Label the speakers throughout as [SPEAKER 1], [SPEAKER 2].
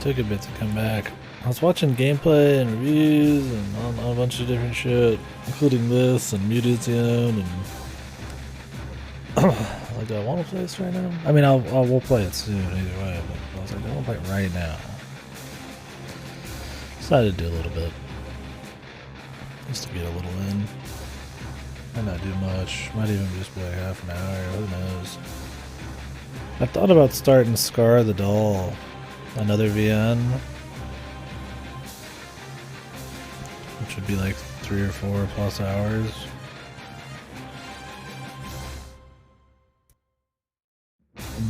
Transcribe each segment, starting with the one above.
[SPEAKER 1] took a bit to come back. I was watching gameplay and reviews and on a bunch of different shit, including this and Mutation and like, do I want to play this right now? I mean, we'll play it soon either way, but I was like, I want to play it right now. Decided to do a little bit, just to get a little in. Might not do much. Might even just be like half an hour. Who knows? I thought about starting Scar the Doll, another VN, which would be like 3 or 4 plus hours.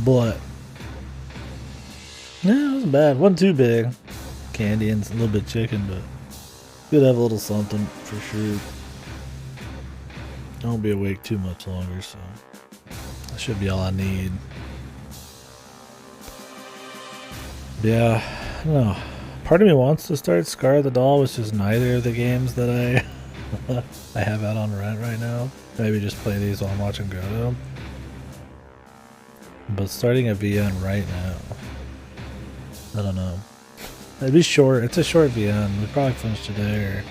[SPEAKER 1] But yeah, it wasn't bad. Wasn't too big. Candy and a little bit of chicken, but could have a little something for sure. I won't be awake too much longer, so that should be all I need. Yeah, I don't know. Part of me wants to start Scar the Doll, which is neither of the games that I I have out on rent right now. Maybe just play these while I'm watching Grotto. But starting a VN right now, I don't know. It'd be short. It's a short VN. We'd probably finish today or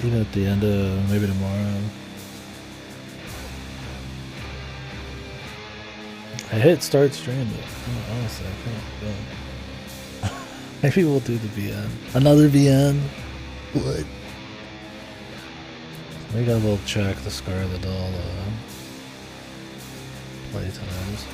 [SPEAKER 1] even at the end of maybe tomorrow. I hit start stream, but honestly, I can't. Maybe we'll do the VN. Another VN. What? We got a little check the Scar of the Doll play times.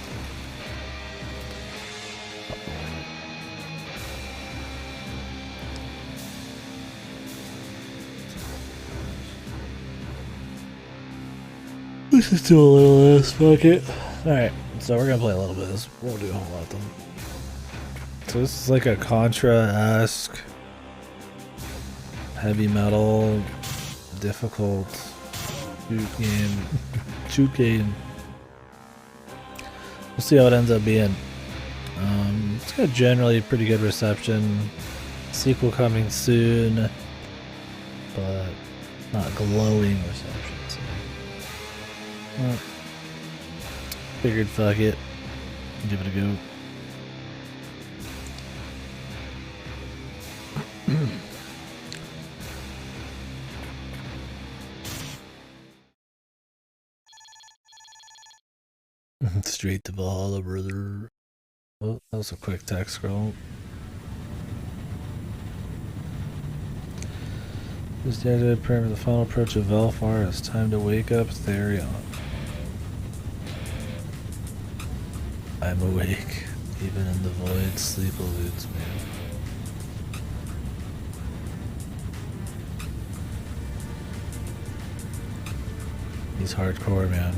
[SPEAKER 1] Let's just do a little of this, fuck it. Alright, so we're gonna play a little bit of this. Won't do a whole lot though. So this is like a Contra-esque heavy metal, difficult shoot game. We'll see how it ends up being. It's got generally pretty good reception. Sequel coming soon, but not glowing reception. So. Well, figured fuck it, give it a go. Straight to Valhalla, brother. Oh, that was a quick text scroll. This day to prepare for the final approach of Valfaris. Time to wake up, Therion. I'm awake. Even in the void, sleep eludes me. He's hardcore, man.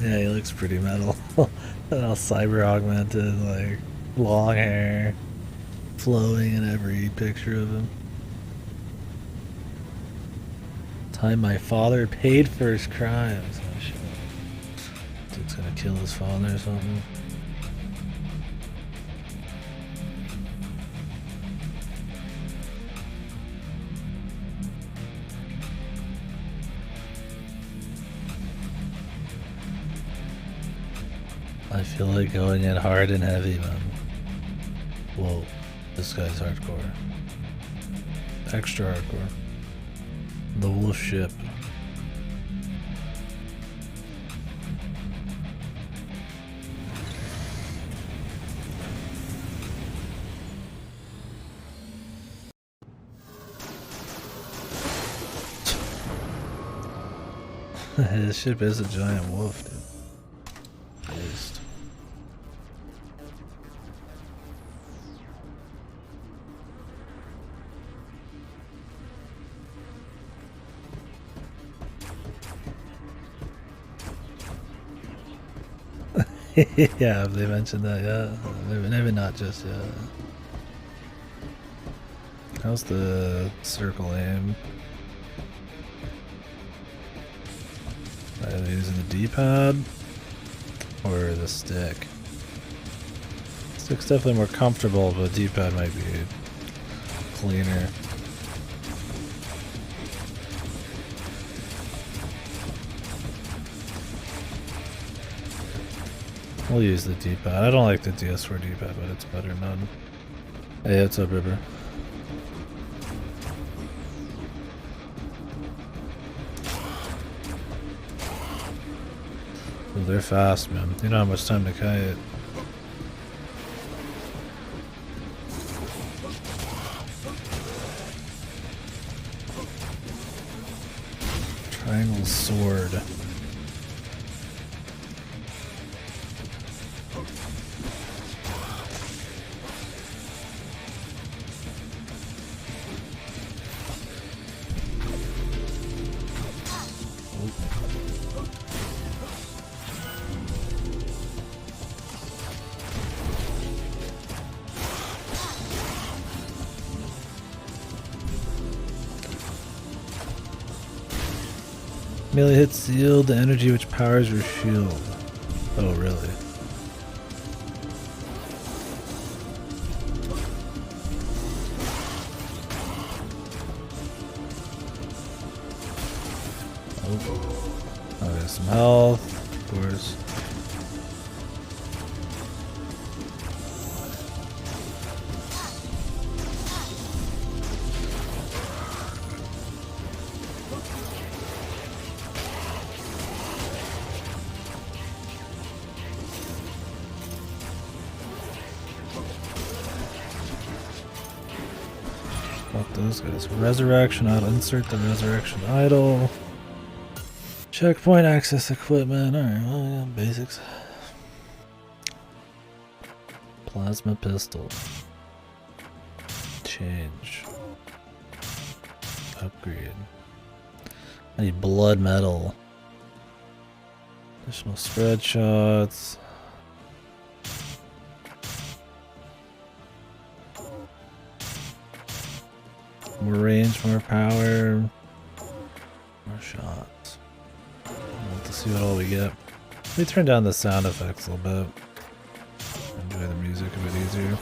[SPEAKER 1] Yeah, he looks pretty metal. All cyber augmented, like long hair, flowing in every picture of him. Time my father paid for his crimes. Oh shit. Dude's gonna kill his father or something. I feel like going in hard and heavy, man. Whoa, this guy's hardcore. Extra hardcore. The wolf ship. This ship is a giant wolf, dude. Beast. Yeah, have they mentioned that yet? Maybe not just yet. How's the circle aim? Are they using the D-pad or the stick? Stick's definitely more comfortable, but D-pad might be cleaner. We'll use the D-pad. I don't like the DS4 D-pad, but it's better than none. Hey, what's up, River? Ooh, they're fast, man. You know how much time to kite. Triangle sword. Melee hits yield the energy which powers your shield. Oh, really? Oh, okay, some health, of course. Those guys. Resurrection idol. Insert the resurrection idol. Checkpoint access equipment. Alright, well, yeah, basics. Plasma pistol. Change. Upgrade. I need blood metal. Additional spread shots. More range, more power, more shots. Let's see what all we get. Let me turn down the sound effects a little bit. Enjoy the music a bit easier.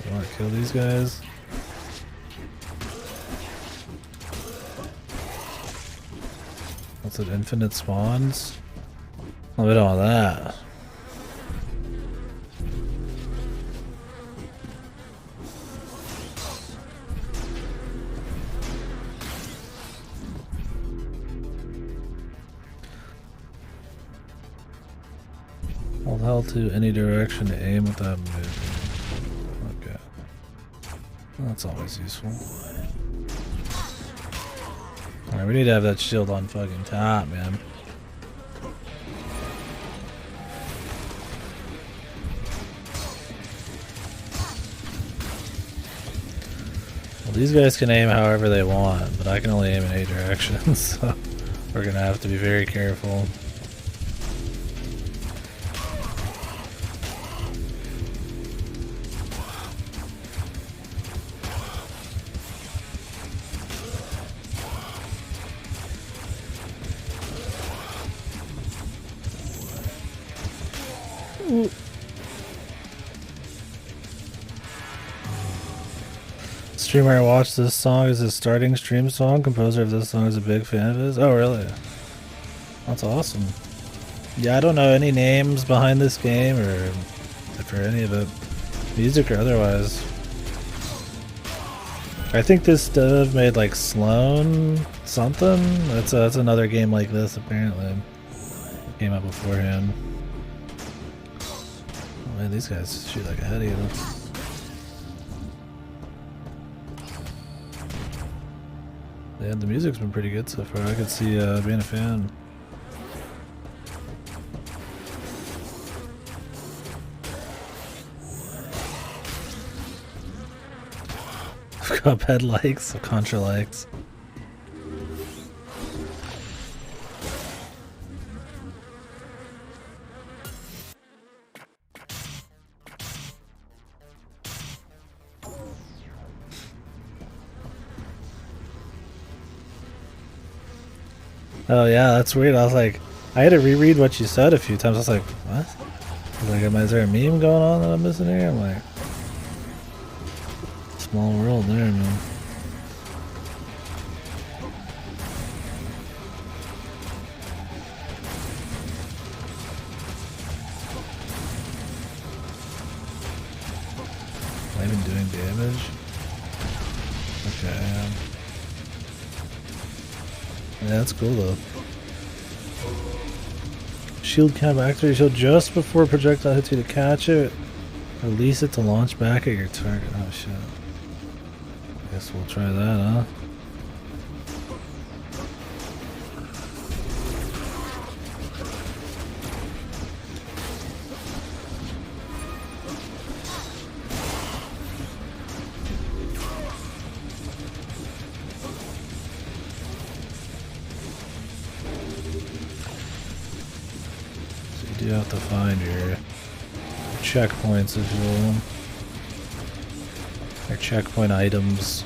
[SPEAKER 1] I want to kill these guys. What's it? Infinite spawns? Oh, we don't want that. Hold L to any direction to aim without moving. Okay. That's always useful. Alright, we need to have that shield on fucking top, man. Well, these guys can aim however they want, but I can only aim in 8 directions, so we're gonna have to be very careful. Streamer I watched this song is his starting stream song. Composer of this song is a big fan of his. Oh, really? That's awesome. Yeah, I don't know any names behind this game or for any of it, music or otherwise. I think this dev made like Sloan something. That's another game like this apparently. It came out beforehand. Oh man, these guys shoot like a head even. Yeah, the music's been pretty good so far. I could see being a fan. Cuphead likes, Contra likes. Oh yeah, that's weird. I was like, I had to reread what you said a few times. I was like, what? I was like, is there a meme going on that I'm missing here? I'm like, small world there, man. Am I even doing damage? Okay, I am. Yeah, that's cool though. Shield cam activate shield just before projectile hits you to catch it. Release it to launch back at your target. Oh shit. Guess we'll try that, huh? You have to find your checkpoints, if you will. Your checkpoint items.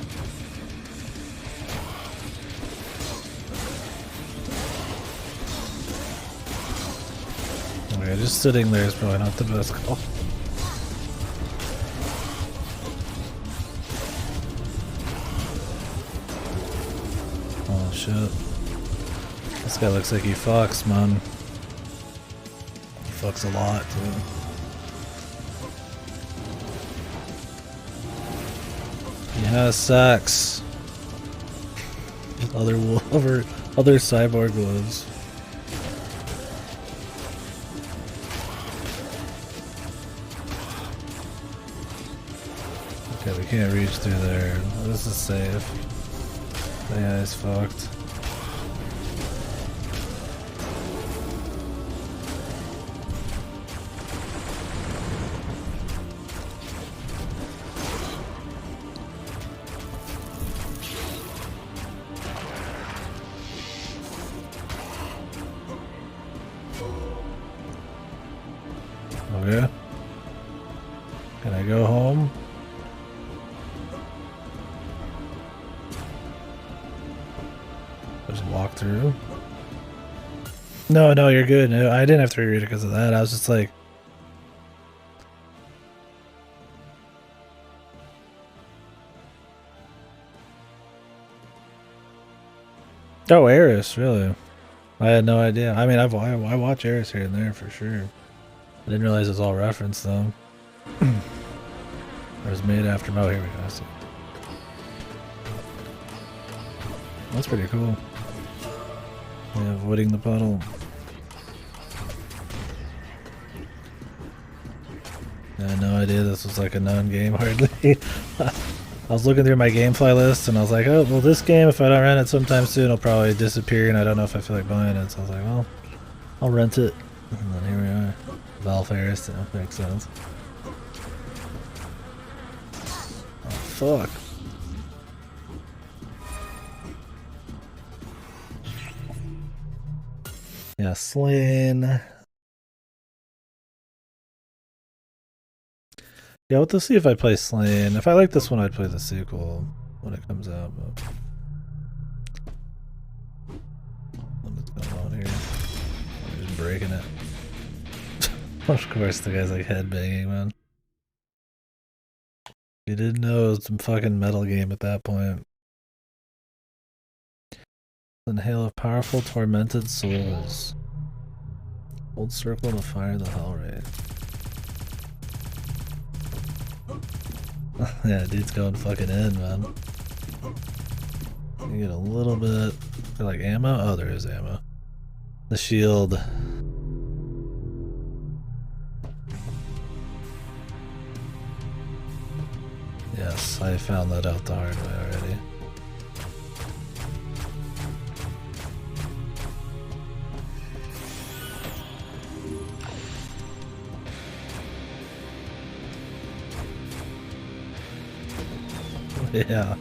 [SPEAKER 1] Okay, just sitting there is probably not the best call. Oh shit. This guy looks like he fucks, man. Fucks a lot too. He has sex. Other cyborg wolves. Okay, we can't reach through there. This is safe. Yeah, he's fucked. Okay. Can I go home? Just walk through? No, you're good. No, I didn't have to reread it because of that. I was just like... Oh, Eris, really? I had no idea. I mean, I watch Eris here and there for sure. I didn't realize it was all referenced though. It was made after. Oh, here we go. So, that's pretty cool. Yeah, avoiding the puddle. I had no idea this was like a non-game hardly. I was looking through my GameFly list and I was like, oh, well, this game, if I don't rent it sometime soon, it'll probably disappear and I don't know if I feel like buying it. So I was like, well, I'll rent it. And then here we are. Valfaris, so makes sense. Oh, fuck. Yeah, Slain. Yeah, we'll have to see if I play Slain. If I like this one, I'd play the sequel when it comes out. But... what's going on here? I'm just breaking it. Of course, the guy's like headbanging, man. You didn't know it was some fucking metal game at that point. Inhale of powerful tormented souls. Hold circle to fire the hell rate. Yeah, dude's going fucking in, man. You get a little bit. Feel like ammo? Oh, there is ammo. The shield. Yes, I found that out the hard way already. Yeah.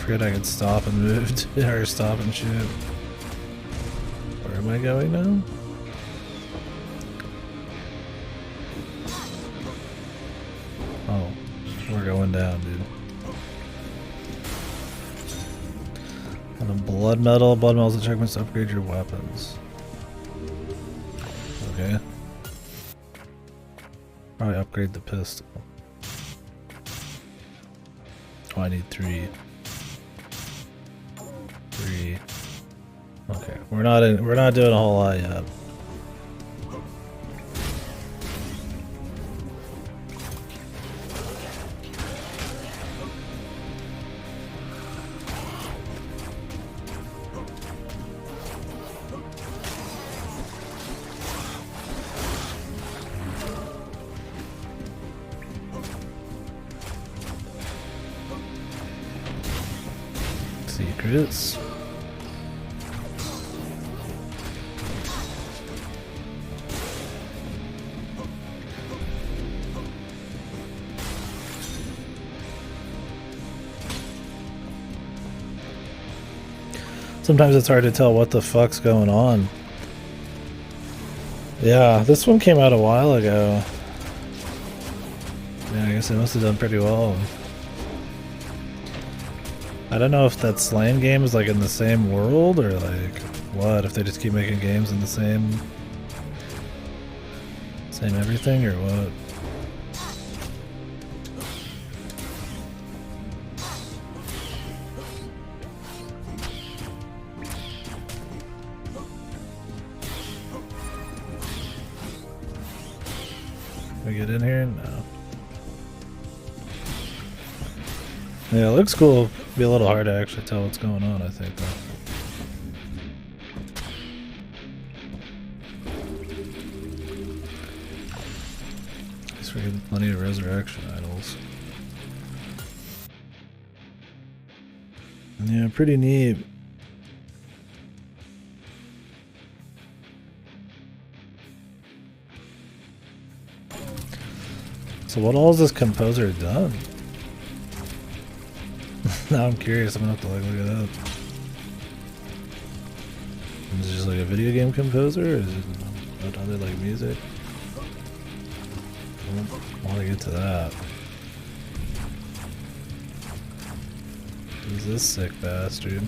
[SPEAKER 1] forget I could stop and move or stop and shoot. Where am I going now? Oh, we're going down, dude. And a blood medal. Blood medals and checkpoints to upgrade your weapons. Okay. Probably upgrade the pistol. Oh, I need 3. 3. Okay, we're not doing a whole lot yet. Secrets. Sometimes it's hard to tell what the fuck's going on. Yeah, this one came out a while ago. Yeah, I guess they must have done pretty well. I don't know if that Slain game is like in the same world or like what, if they just keep making games in the same everything or what. Can we get in here? No. Yeah, it looks cool. Be a little hard to actually tell what's going on, I think, though. At least we're getting plenty of resurrection idols. Yeah, pretty neat. So what all has this composer done? Now I'm curious, I'm gonna have to like look it up. Is it just like a video game composer, or is it other like music? I want to get to that. Who's this sick bastard?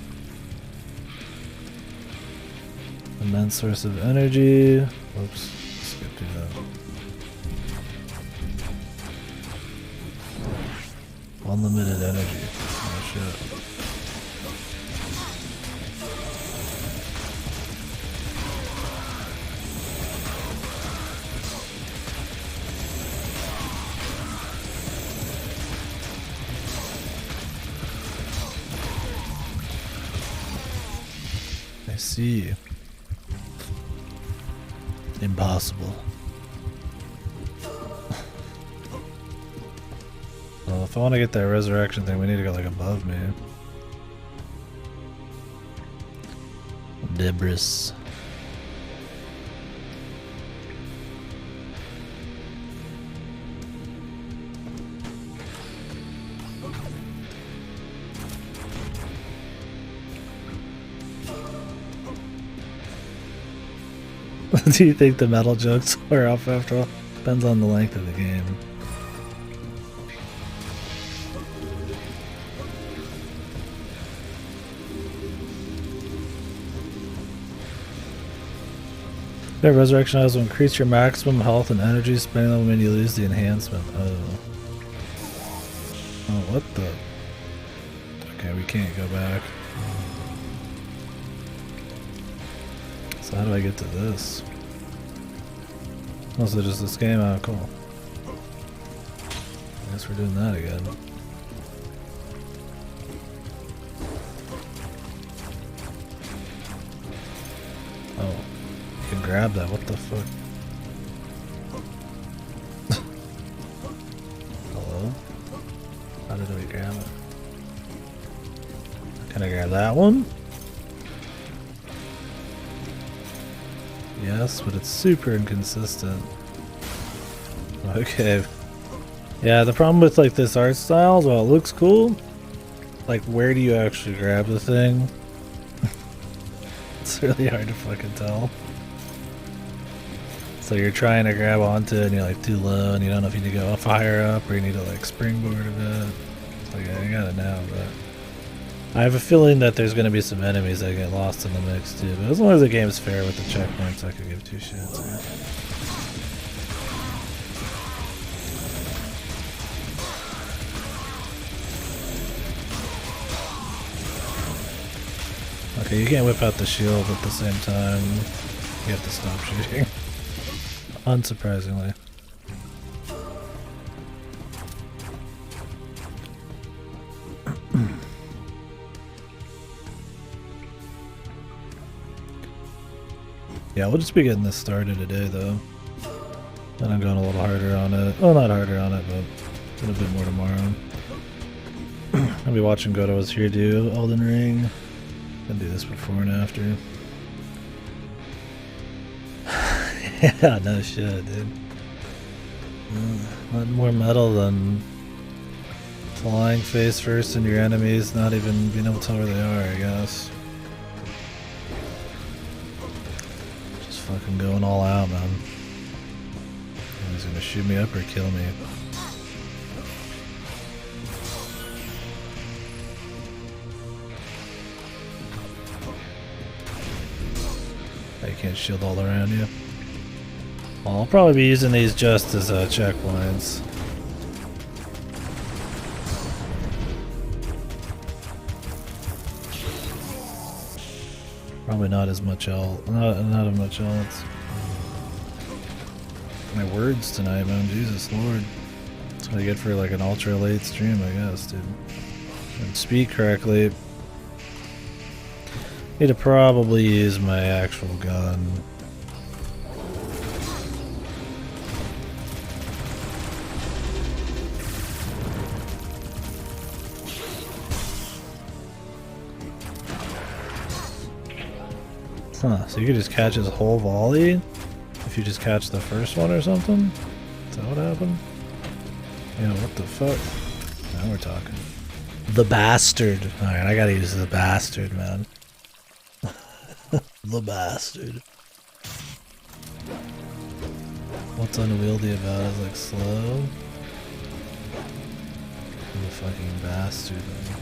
[SPEAKER 1] Immense source of energy. Whoops, skip through that. Unlimited energy. Oh shit. I see. Impossible. Well, if I want to get that resurrection thing, we need to go like above me. Debris. Do you think the metal jokes wear off after all? Depends on the length of the game. Yeah, resurrection items will increase your maximum health and energy spending level when you lose the enhancement. Oh. Oh, what the? Okay, we can't go back. So how do I get to this? Also just this game? Oh, cool. I guess we're doing that again. Oh. You can grab that, what the fuck? Hello? How did we grab it? Can I grab that one? Yes, but it's super inconsistent. Okay. Yeah, the problem with like this art style is while it looks cool, like, where do you actually grab the thing? It's really hard to fucking tell. So you're trying to grab onto it and you're like too low and you don't know if you need to go up higher up or you need to like springboard a bit. It's like, yeah, you got it now, but I have a feeling that there's going to be some enemies that get lost in the mix too. But as long as the game's fair with the checkpoints, I could give two shits. Okay, you can't whip out the shield at the same time. You have to stop shooting. Unsurprisingly. Yeah, we'll just be getting this started today though. And I'm going a little harder on it. Well, not harder on it, but a little bit more tomorrow. I'll be watching Godo's here do Elden Ring. Gonna do this before and after. Yeah, no shit, dude. Nothing more metal than flying face first into your enemies, not even being able to tell where they are, I guess. Just fucking going all out, man. He's gonna shoot me up or kill me. You can't shield all around you. Well, I'll probably be using these just as checkpoints. Probably not as much else. Not as much else. My words tonight, man. Jesus Lord. That's what I get for like an ultra late stream, I guess, dude. And speak correctly. Need to probably use my actual gun. Huh, so you could just catch his whole volley if you just catch the first one or something? Is that what happened? Yeah, what the fuck? Now we're talking. The bastard. Alright, I gotta use the bastard, man. The bastard. What's unwieldy about it is like slow. The fucking bastard, man.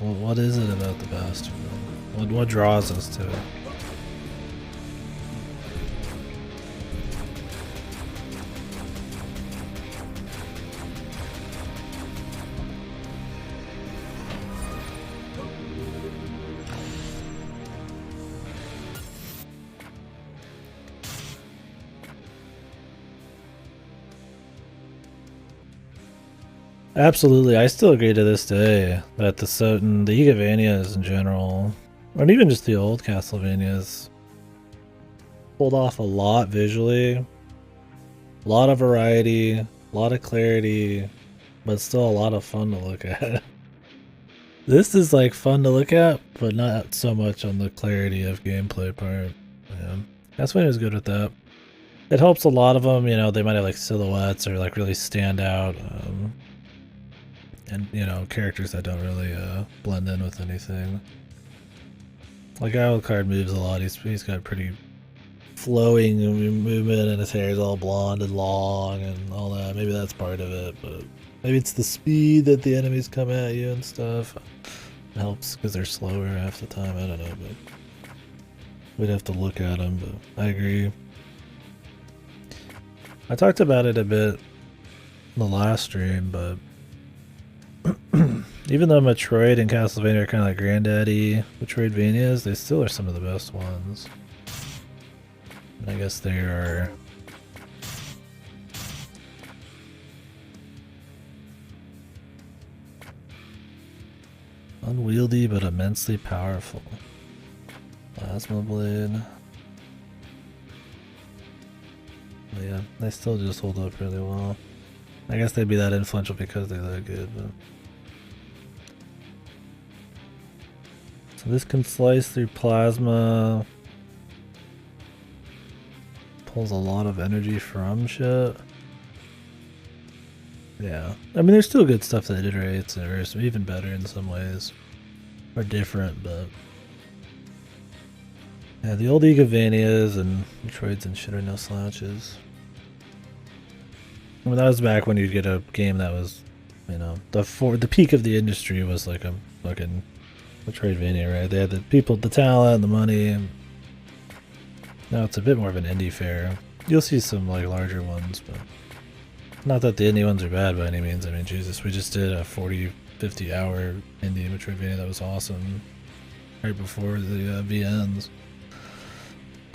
[SPEAKER 1] What is it about the bastard? What draws us to it? Absolutely, I still agree to this day that the Igavanias in general, or even just the old Castlevanias, pulled off a lot visually, a lot of variety, a lot of clarity, but still a lot of fun to look at. This is like fun to look at, but not so much on the clarity of gameplay part. Yeah, Castlevania was good with that. It helps a lot of them, you know, they might have like silhouettes or like really stand out. And, you know, characters that don't really blend in with anything. Like Alucard moves a lot. He's got pretty flowing movement and his hair is all blonde and long and all that. Maybe that's part of it, but maybe it's the speed that the enemies come at you and stuff. It helps because they're slower half the time. I don't know, but we'd have to look at them, but I agree. I talked about it a bit in the last stream, but even though Metroid and Castlevania are kind of like granddaddy Metroidvanias, they still are some of the best ones. And I guess they are unwieldy but immensely powerful. Plasma Blade. But yeah, they still just hold up really well. I guess they'd be that influential because they're that good, but... So this can slice through plasma. Pulls a lot of energy from shit. Yeah. I mean, there's still good stuff that iterates and are even better in some ways. Or different, but... Yeah, the old Igavanias and Metroids and shit are no slouches. I mean, that was back when you'd get a game that was, you know, the peak of the industry was like a fucking Metroidvania, right? They had the people, the talent, the money, and now it's a bit more of an indie fare. You'll see some like larger ones, but not that the indie ones are bad by any means. I mean, Jesus, we just did a 40, 50 hour indie Metroidvania that was awesome right before the VNs.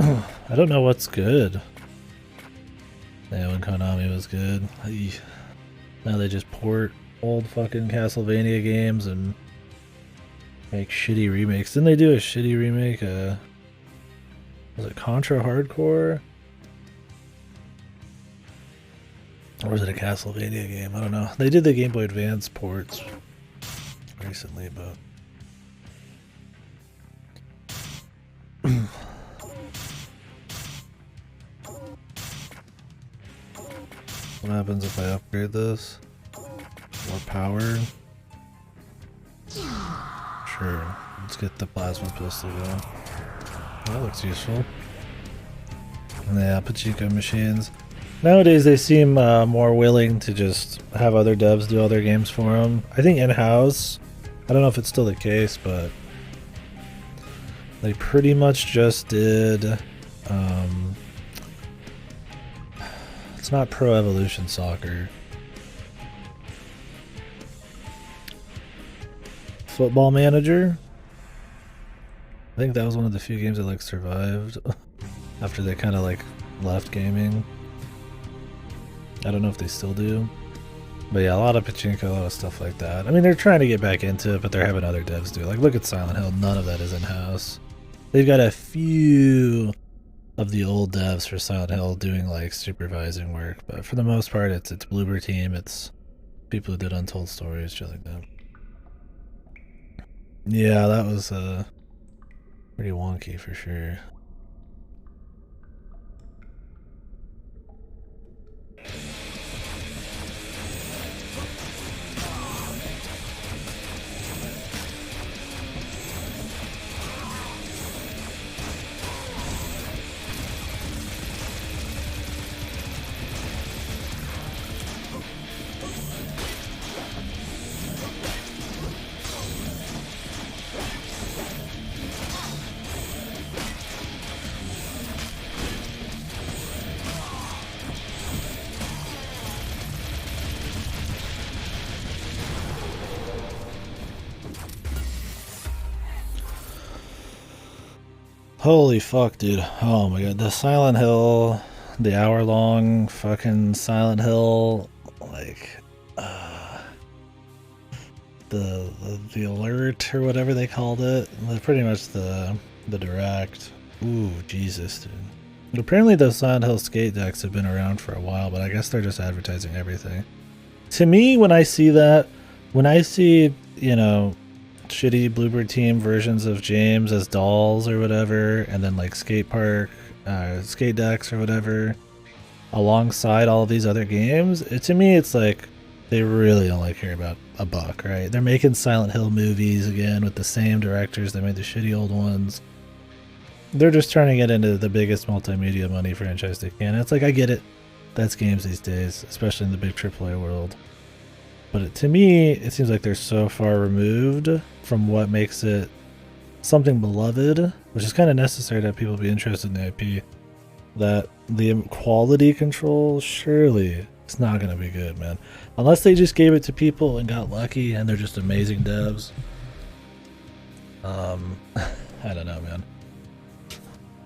[SPEAKER 1] I don't know what's good. Yeah, when Konami was good. Now they just port old fucking Castlevania games and make shitty remakes. Didn't they do a shitty remake? Was it Contra Hardcore? Or was it a Castlevania game? I don't know. They did the Game Boy Advance ports recently, but... What happens if I upgrade this? More power? Sure. Let's get the plasma pistol going. That looks useful. And yeah, pachinko machines. Nowadays they seem more willing to just have other devs do other games for them. I think in-house, I don't know if it's still the case, but they pretty much just did... it's not Pro Evolution Soccer. Football Manager? I think that was one of the few games that like survived after they kind of like left gaming. I don't know if they still do. But yeah, a lot of pachinko, a lot of stuff like that. I mean, they're trying to get back into it, but they're having other devs do it. Like, look at Silent Hill. None of that is in-house. They've got a few of the old devs for Silent Hill doing like supervising work, but for the most part it's Bloober Team, it's people who did Untold Stories, shit like that. Yeah, that was pretty wonky for sure. Holy fuck, dude. Oh my god, the Silent Hill, the hour-long fucking Silent Hill, like, the alert or whatever they called it, pretty much the direct. Ooh, Jesus, dude. But apparently those Silent Hill skate decks have been around for a while, but I guess they're just advertising everything. To me, when I see that, when I see, you know, shitty Bloober Team versions of James as dolls or whatever, and then like skate decks or whatever, alongside all of these other games, to me it's like they really only care about a buck, right? They're making Silent Hill movies again with the same directors that made the shitty old ones. They're just trying to get into the biggest multimedia money franchise they can. It's like, I get it. That's games these days, especially in the big AAA world. But to me, it seems like they're so far removed from what makes it something beloved, which is kind of necessary to have people be interested in the IP, that the quality control, surely it's not going to be good, man. Unless they just gave it to people and got lucky and they're just amazing devs. I don't know, man.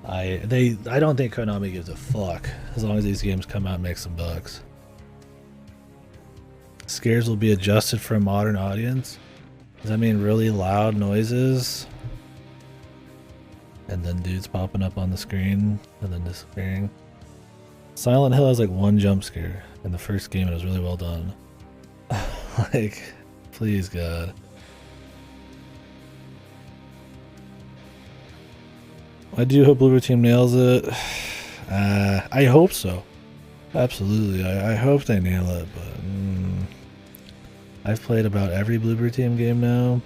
[SPEAKER 1] I don't think Konami gives a fuck as long as these games come out and make some bucks. Scares will be adjusted for a modern audience. Does that mean really loud noises? And then dudes popping up on the screen and then disappearing. Silent Hill has like one jump scare in the first game and it was really well done. Like, please God. I do hope Bloober Team nails it. I hope so. Absolutely. I hope they nail it, but... I've played about every Bloober Team game now.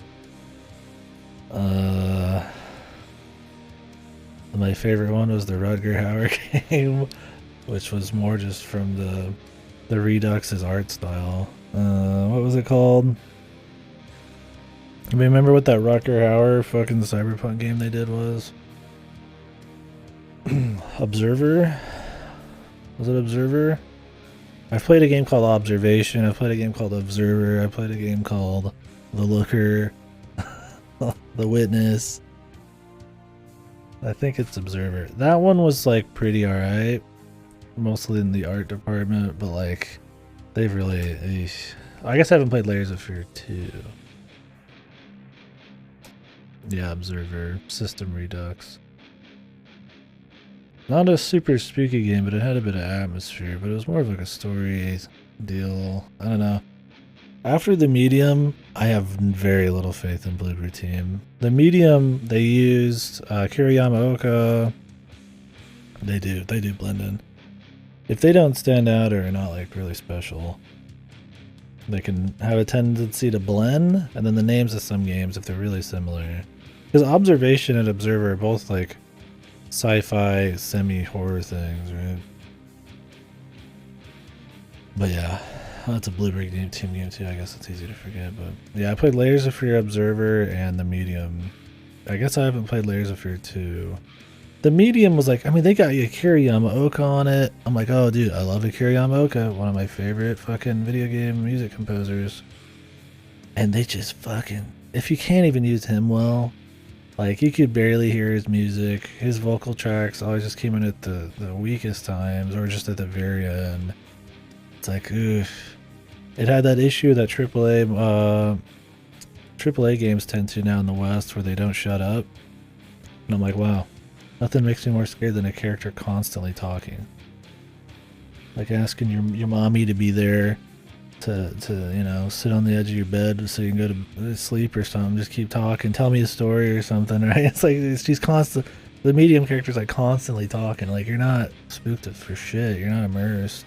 [SPEAKER 1] My favorite one was the Rutger Hauer game, which was more just from the Redux' art style. What was it called? You remember what that Rutger Hauer fucking Cyberpunk game they did was? Observer? Was it Observer? I've played a game called Observation, I've played a game called Observer, I played a game called The Looker, The Witness. I think it's Observer. That one was like pretty alright, mostly in the art department, but like they've really... I guess I haven't played Layers of Fear 2. Yeah, Observer, System Redux. Not a super spooky game, but it had a bit of atmosphere, but it was more of like a story deal. I don't know. After the Medium, I have very little faith in Bloober Team. The Medium, they used Kiriyama Oka. They do blend in. If they don't stand out or are not like really special, they can have a tendency to blend, and then the names of some games, if they're really similar. Because Observation and Observer are both like sci-fi, semi-horror things, right? But yeah, that's a Bloober Team game too. I guess it's easy to forget. But yeah, I played Layers of Fear Observer and the Medium. I guess I haven't played Layers of Fear 2. The Medium was like, I mean, they got Akira Yamaoka on it. I'm like, oh dude, I love Akira Yamaoka, one of my favorite fucking video game music composers. And they just fucking, if you can't even use him well, like you could barely hear his music. His vocal tracks always just came in at the weakest times or just at the very end. It's like, oof. It had that issue that AAA games tend to now in the West where they don't shut up. And I'm like, wow, nothing makes me more scared than a character constantly talking. Like asking your mommy to be there to you know, sit on the edge of your bed so you can go to sleep or something. Just keep talking, tell me a story or something, right? It's like she's constant. The Medium character's like constantly talking. Like you're not spooked for shit. You're not immersed.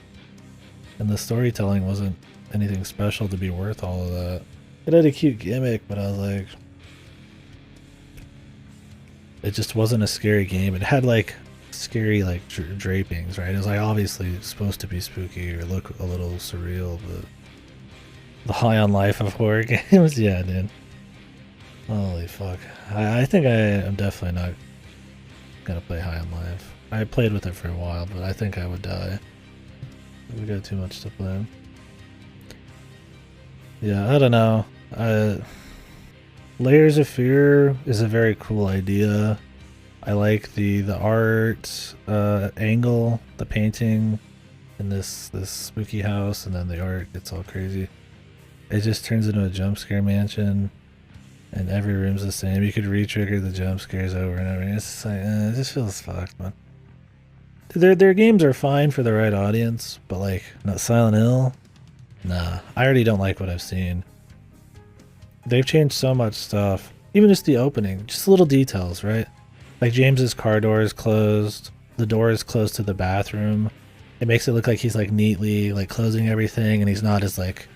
[SPEAKER 1] And the storytelling wasn't anything special to be worth all of that. It had a cute gimmick, but I was like, it just wasn't a scary game. It had like scary like drapings, right? It was like obviously supposed to be spooky or look a little surreal, but the High on Life of horror games, yeah, dude. Holy fuck. I think I am definitely not gonna play High on Life. I played with it for a while, but I think I would die. We got too much to play. Yeah, I don't know. Layers of Fear is a very cool idea. I like the art angle, the painting in this spooky house, and then the art gets all crazy. It just turns into a jump scare mansion, and every room's the same. You could re-trigger the jump scares over and over. It's just like, it just feels fucked, man. Their games are fine for the right audience, but like, not Silent Hill? Nah, I already don't like what I've seen. They've changed so much stuff. Even just the opening, just little details, right? Like James's car door is closed. The door is close to the bathroom. It makes it look like he's like neatly like closing everything, and he's not as like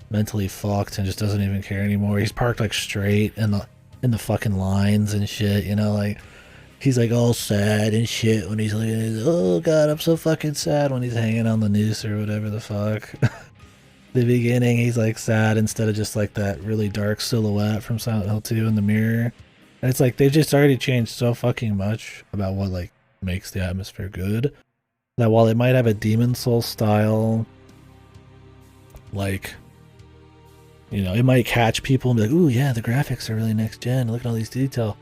[SPEAKER 1] mentally fucked and just doesn't even care anymore. He's parked like straight in the fucking lines and shit, you know, like he's like all sad and shit when he's like, oh god, I'm so fucking sad when he's hanging on the noose or whatever the fuck. The beginning, he's like sad instead of just like that really dark silhouette from Silent Hill 2 in the mirror. And it's like they've just already changed so fucking much about what like makes the atmosphere good, that while it might have a Demon Soul style, like, you know, it might catch people and be like, ooh yeah, the graphics are really next gen, look at all these detail.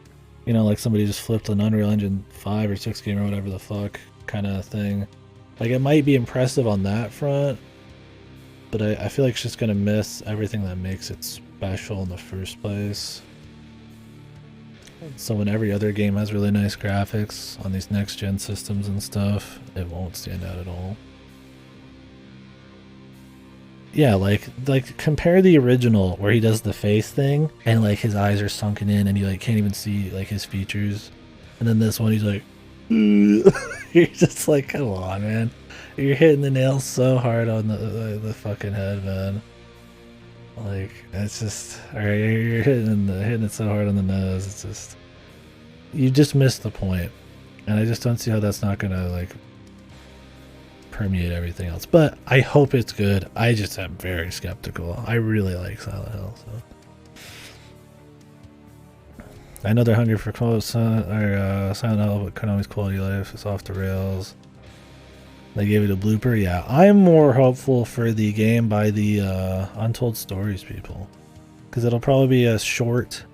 [SPEAKER 1] You know, like somebody just flipped an Unreal Engine 5 or 6 game or whatever the fuck kind of thing. Like it might be impressive on that front, but I feel like it's just going to miss everything that makes it special in the first place. So when every other game has really nice graphics on these next-gen systems and stuff, it won't stand out at all. Yeah, like compare the original where he does the face thing and like his eyes are sunken in and you like can't even see like his features. And then this one he's like, you're just like, come on, man. You're hitting the nail so hard on the fucking head, man. Like, it's just, alright, you're hitting it so hard on the nose. It's just, you just missed the point. And I just don't see how that's not gonna, like, permeate everything else. But I hope it's good. I just am very skeptical. I really like Silent Hill, so. I know they're hungry for Silent Hill, but Konami's quality of life is off the rails. They gave it a blooper. Yeah, I'm more hopeful for the game by the Untold Stories people, because it'll probably be a short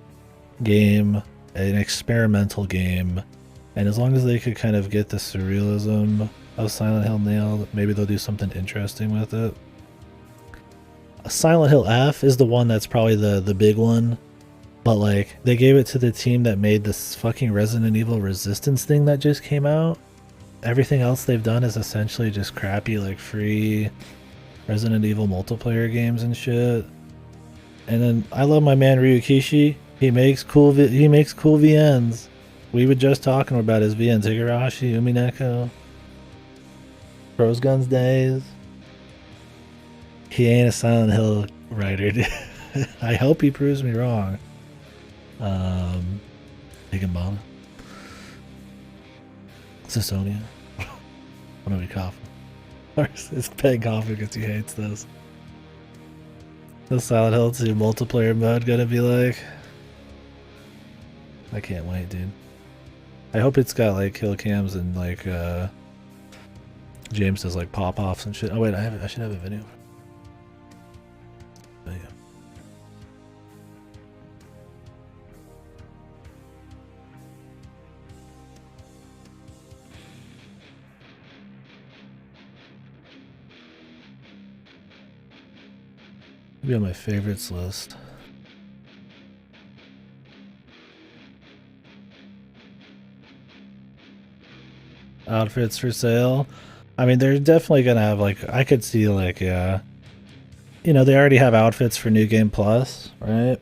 [SPEAKER 1] game, an experimental game, and as long as they could kind of get the surrealism of Silent Hill nailed, maybe they'll do something interesting with it. Silent Hill F is the one that's probably the big one. But, like, they gave it to the team that made this fucking Resident Evil Resistance thing that just came out. Everything else they've done is essentially just crappy, like, free Resident Evil multiplayer games and shit. And then, I love my man Ryukishi. He makes cool VNs. We were just talking about his VNs. Higurashi, Umineko. Pros Guns Days. He ain't a Silent Hill writer, dude. I hope he proves me wrong. Higginbottom. Sisonia. What are we coughing? It's Peg coughing because he hates this. The Silent Hill 2 multiplayer mode gonna be like? I can't wait, dude. I hope it's got like kill cams and like James does like pop-offs and shit. Oh wait, I should have a video. There you go. Be on my favorites list. Outfits for sale. I mean, they're definitely gonna have like, I could see like, yeah, you know, they already have outfits for New Game Plus, right?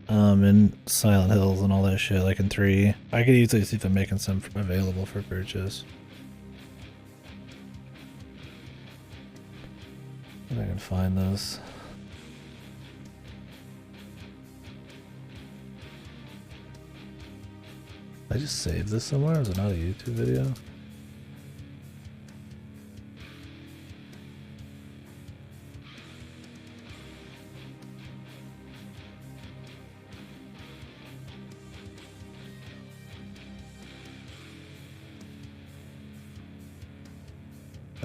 [SPEAKER 1] And Silent Hills and all that shit, like in 3. I could easily see them making some available for purchase. If I can find this. I just saved this somewhere? Is it not a YouTube video?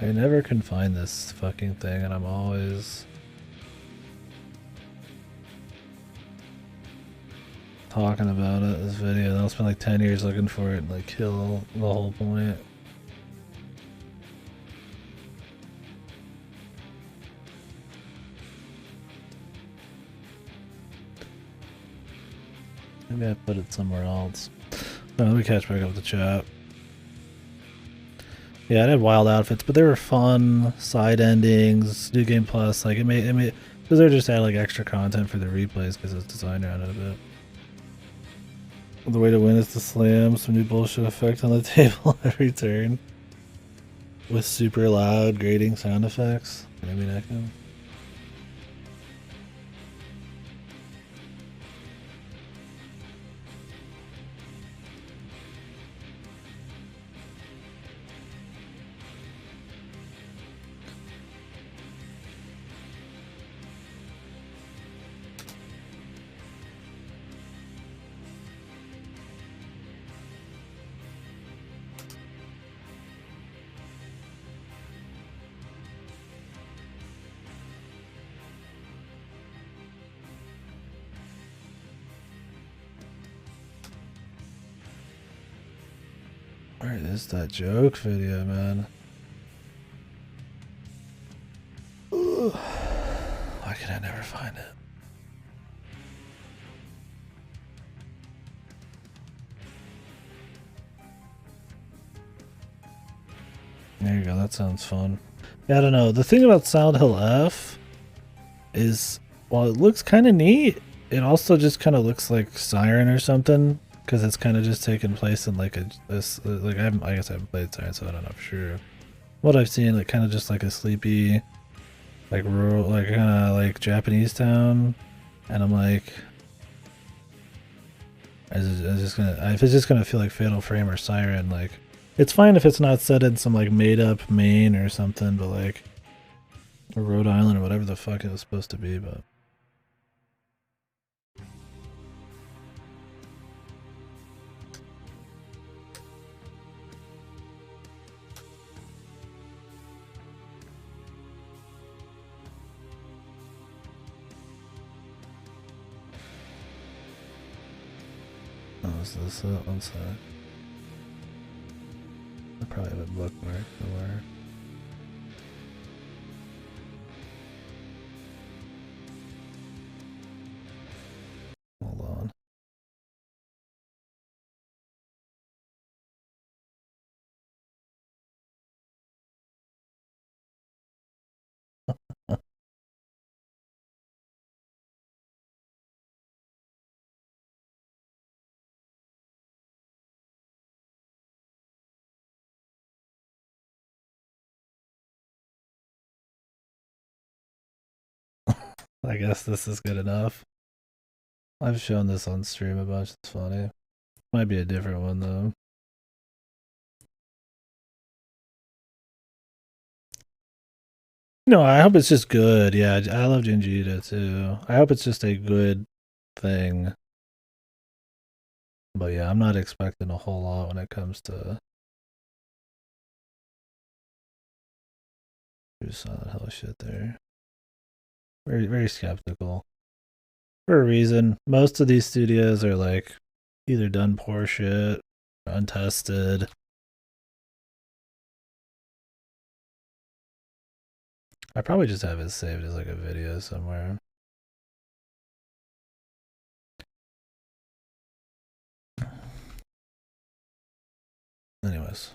[SPEAKER 1] I never can find this fucking thing, and I'm always talking about it, this video, and I'll spend like 10 years looking for it and like kill the whole point. Maybe I put it somewhere else. No, let me catch back up with the chat. Yeah, it had wild outfits, but they were fun, side endings, New Game Plus, like it made, because they just had like extra content for the replays because it's designed around it a bit. The way to win is to slam some new bullshit effect on the table every turn with super loud grating sound effects. Maybe that can. Where is that joke video, man? Ugh. Why can I never find it? There you go, that sounds fun. Yeah, I don't know. The thing about Silent Hill F is, while it looks kind of neat, it also just kind of looks like Siren or something. Because it's kind of just taking place in like I guess I haven't played Siren, so I don't know for sure. What I've seen, like kind of just like a sleepy, like rural, like kind of like Japanese town, and I'm like, is just gonna if it's just gonna feel like Fatal Frame or Siren, like it's fine if it's not set in some like made up Maine or something, but like or Rhode Island or whatever the fuck it was supposed to be, but. Oh, is this it? One sec. I probably have a bookmark somewhere. Hold on. I guess this is good enough. I've shown this on stream a bunch. It's funny. Might be a different one though. No, I hope it's just good. Yeah, I love Jinjita too. I hope it's just a good thing. But yeah, I'm not expecting a whole lot when it comes to Silent Hill shit there. Very, very skeptical. For a reason. Most of these studios are like either done poor shit, or untested. I probably just have it saved as like a video somewhere. Anyways.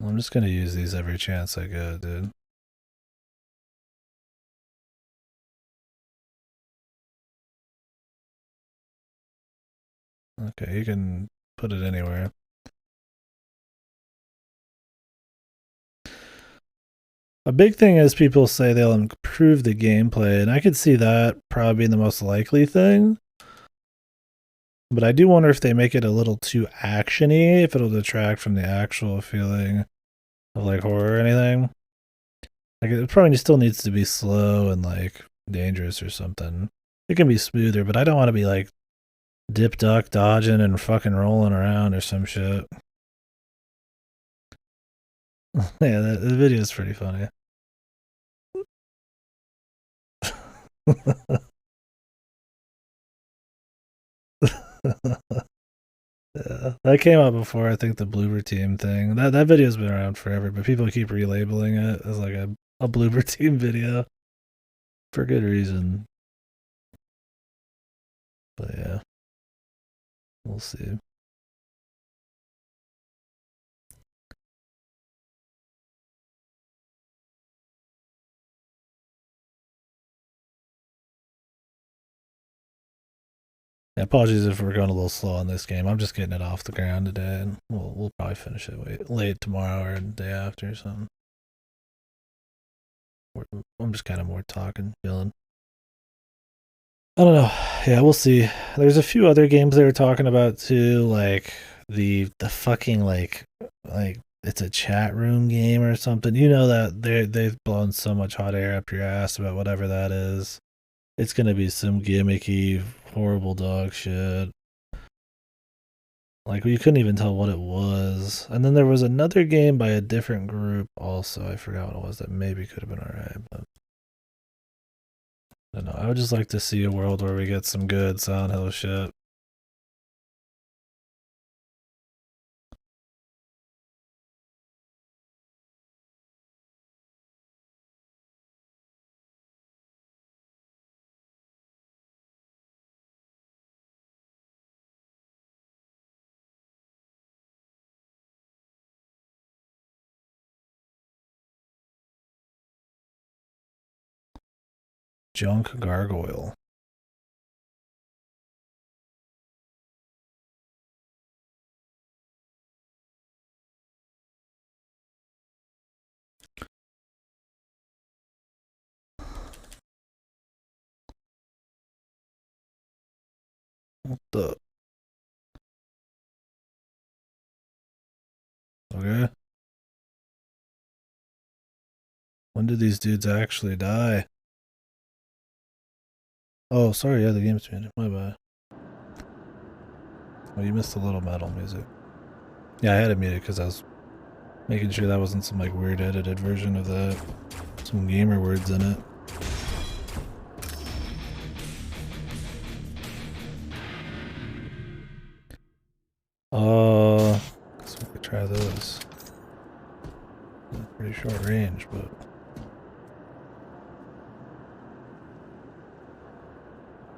[SPEAKER 1] I'm just gonna use these every chance I get, dude. Okay, you can put it anywhere. A big thing is people say they'll improve the gameplay, and I could see that probably being the most likely thing. But I do wonder if they make it a little too actiony, if it'll detract from the actual feeling of like horror or anything. Like it probably still needs to be slow and like dangerous or something. It can be smoother, but I don't want to be like dip duck dodging and fucking rolling around or some shit. Yeah, the video is pretty funny. Yeah, that came out before I think the blooper team thing. That video's been around forever, but people keep relabeling it as like a blooper team video for good reason. But yeah, we'll see. Yeah, apologies if we're going a little slow on this game. I'm just getting it off the ground today, and we'll probably finish it late tomorrow or the day after or something. I'm just kind of more talking, feeling. I don't know. Yeah, we'll see. There's a few other games they were talking about too, like the fucking like it's a chat room game or something. You know that they've blown so much hot air up your ass about whatever that is. It's gonna be some gimmicky, horrible dog shit. Like we couldn't even tell what it was. And then there was another game by a different group also. I forgot what it was that maybe could have been alright, but I don't know. I would just like to see a world where we get some good Silent Hill shit. Junk gargoyle. What the? Okay. When did these dudes actually die? Oh, sorry, yeah, the game's muted. My bad. Oh, you missed the little metal music. Yeah, I had it muted because I was making sure that wasn't some like weird edited version of that. Some gamer words in it. So we could try this. Pretty short range, but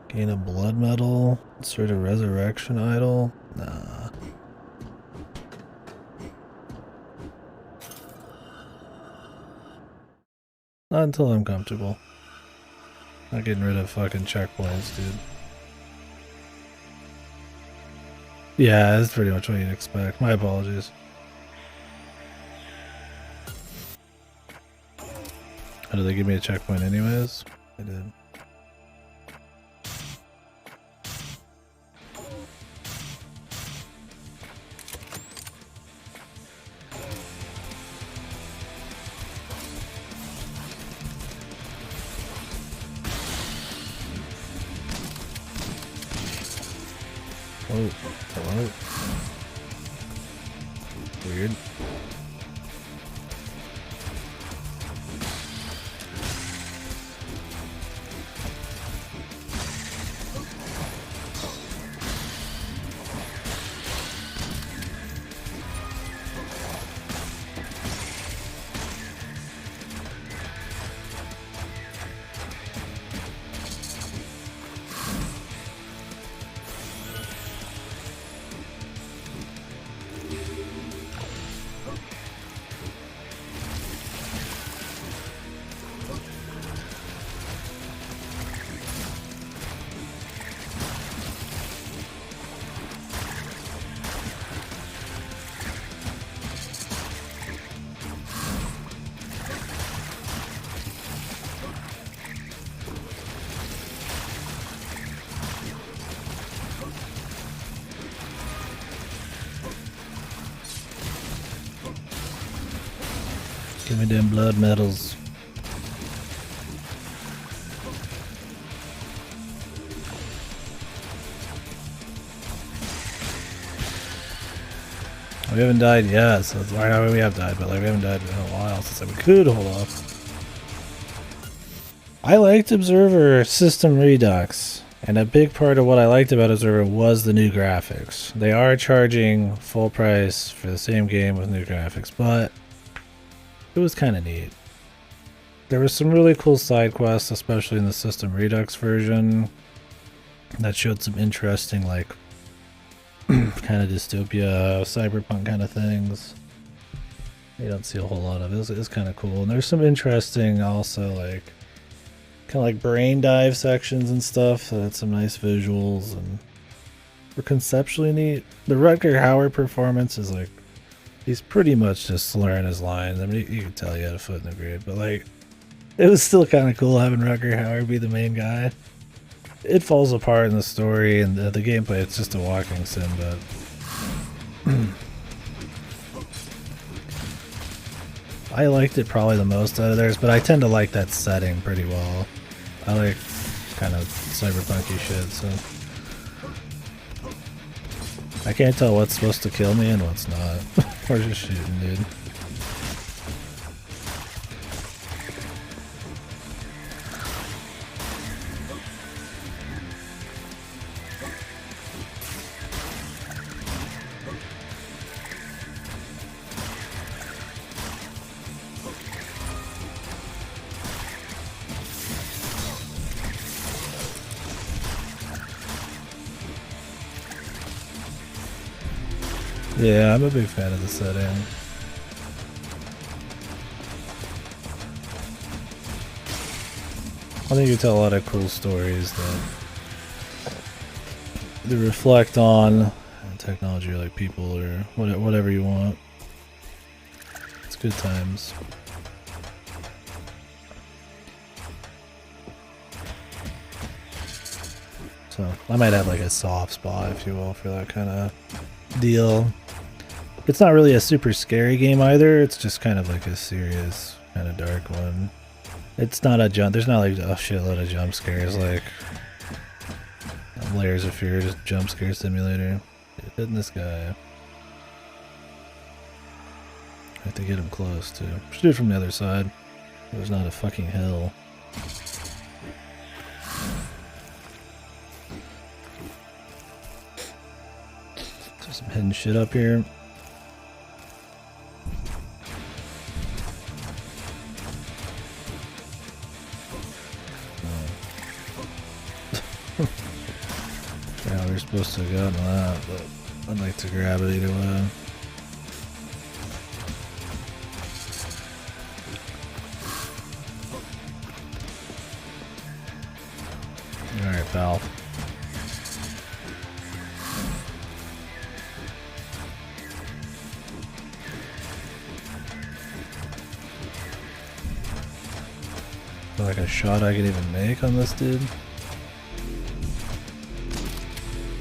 [SPEAKER 1] gain a blood medal, insert a resurrection idol. Nah. Not until I'm comfortable. Not getting rid of fucking checkpoints, dude. Yeah, that's pretty much what you'd expect. My apologies. Oh, did they give me a checkpoint anyways? They did. Oh, hello. Weird. Give me them blood medals. We haven't died yet, so it's, I mean, we have died, but like we haven't died in a while since we could hold off. I liked Observer System Redux, and a big part of what I liked about Observer was the new graphics. They are charging full price for the same game with new graphics, but it was kind of neat. There was some really cool side quests, especially in the System Redux version, that showed some interesting, like, kind of dystopia, cyberpunk kind of things. You don't see a whole lot of it. It's kind of cool. And there's some interesting, also, like, kind of like brain dive sections and stuff. So that's some nice visuals and were conceptually neat. The Rutger Hauer performance is like, he's pretty much just slurring his lines. I mean, you can tell he had a foot in the grave, but like, it was still kind of cool having Rutger Hauer be the main guy. It falls apart in the story and the gameplay. It's just a walking sim, but I liked it probably the most out of theirs. But I tend to like that setting pretty well. I like kind of cyberpunky shit, so I can't tell what's supposed to kill me and what's not. We're just shooting, dude. Yeah, I'm a big fan of the setting. I think you tell a lot of cool stories that they reflect on technology or like people or whatever you want. It's good times. So I might have like a soft spot, if you will, for that kind of deal. It's not really a super scary game either. It's just kind of like a serious, kind of dark one. It's not a jump. There's not like a shitload of jump scares like Layers of Fear, just jump scare simulator. Hitting this guy. I have to get him close too. Should do it from the other side. There's not a fucking hill. There's some hidden shit up here. Yeah, we're supposed to have gotten that, but I'd like to grab it either way. Alright, pal. Like a shot I can even make on this dude?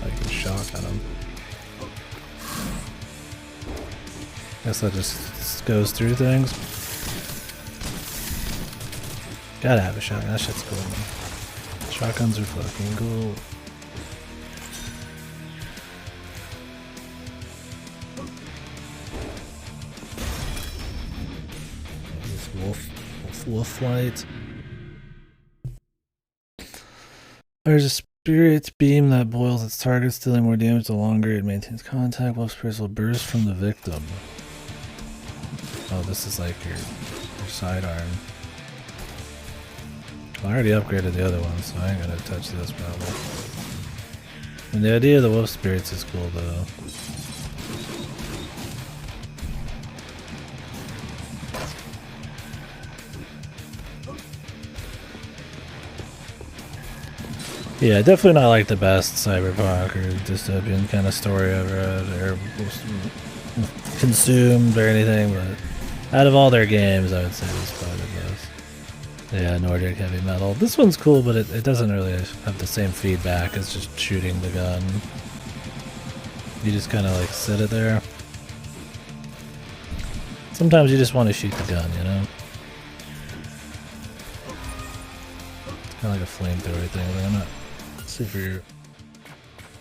[SPEAKER 1] I can shotgun him. Guess that just goes through things. Gotta have a shotgun, that shit's cool, man. Shotguns are fucking cool. This wolf light. There's a spirit beam that boils its targets, dealing more damage the longer it maintains contact. Wolf spirits will burst from the victim. Oh, this is like your sidearm. Well, I already upgraded the other one, so I ain't gonna touch this probably. And the idea of the wolf spirits is cool though. Yeah, definitely not like the best cyberpunk or dystopian kind of story I've read or consumed or anything, but out of all their games, I would say this is probably the best. Yeah, Nordic heavy metal. This one's cool, but it doesn't really have the same feedback as just shooting the gun. You just kind of like sit it there. Sometimes you just want to shoot the gun, you know? It's kind of like a flamethrower thing, but I'm not super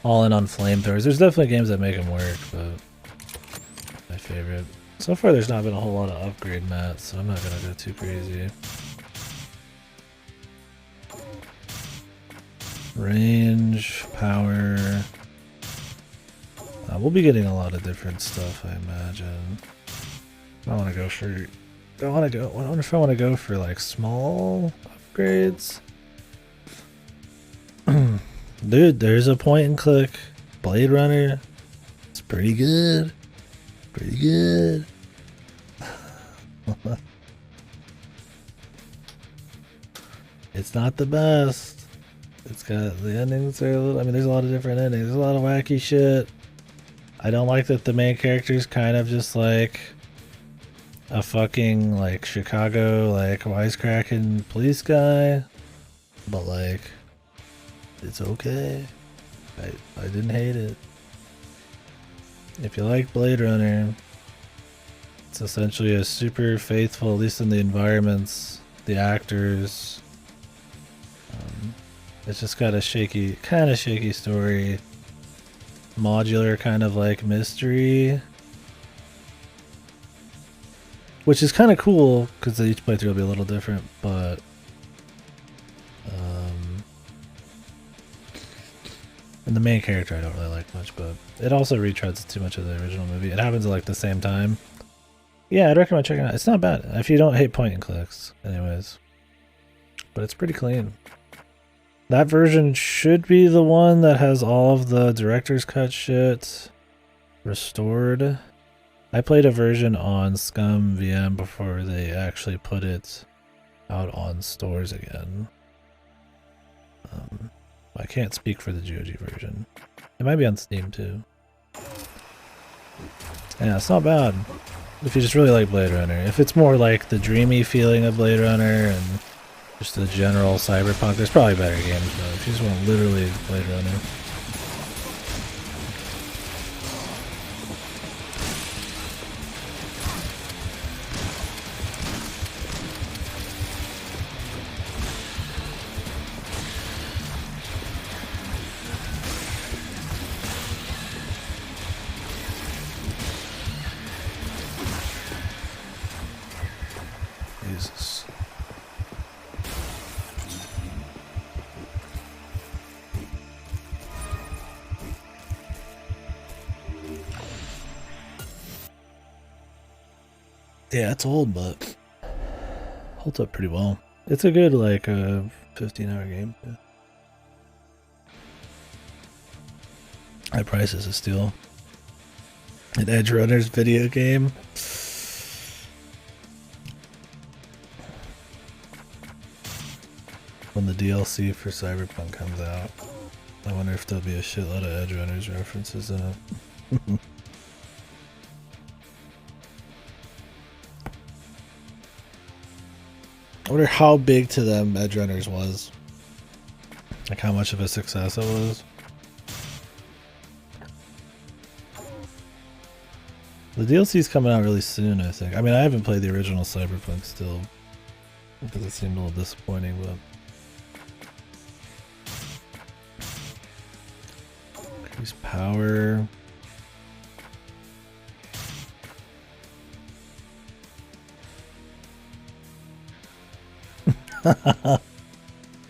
[SPEAKER 1] all in on flamethrowers. There's definitely games that make them work, but my favorite. So far there's not been a whole lot of upgrade mats, so I'm not gonna go too crazy. Range, power. We'll be getting a lot of different stuff, I imagine. I want to go for. I wonder if I want to go for like small upgrades. Dude, there's a point and click Blade Runner. It's pretty good. Pretty good. It's not the best. It's got the endings are a little, I mean, there's a lot of different endings. There's a lot of wacky shit. I don't like that the main character's kind of just like a fucking like Chicago like wisecracking police guy, but like it's okay. I didn't hate it. If you like Blade Runner, it's essentially a super faithful, at least in the environments, the actors. It's just got a kind of shaky story, modular kind of like mystery, which is kind of cool because each playthrough will be a little different, but and the main character I don't really like much, but it also retreads too much of the original movie. It happens at like the same time. Yeah, I'd recommend checking it out. It's not bad if you don't hate point and clicks, anyways. But it's pretty clean. That version should be the one that has all of the director's cut shit restored. I played a version on Scum VM before they actually put it out on stores again. I can't speak for the GOG version. It might be on Steam too. Yeah, it's not bad. If you just really like Blade Runner. If it's more like the dreamy feeling of Blade Runner and just the general cyberpunk, there's probably better games, but if you just want literally Blade Runner. Jesus. Yeah, it's old, but holds up pretty well. It's a good, like, 15-hour game. Yeah. That price is a steal. An Edge Runners video game. When the DLC for Cyberpunk comes out, I wonder if there'll be a shitload of Edge Runners references in it. I wonder how big to them Edge Runners was. Like how much of a success it was. The DLC's coming out really soon, I think. I mean, I haven't played the original Cyberpunk still, because it seemed a little disappointing, but... Increase power...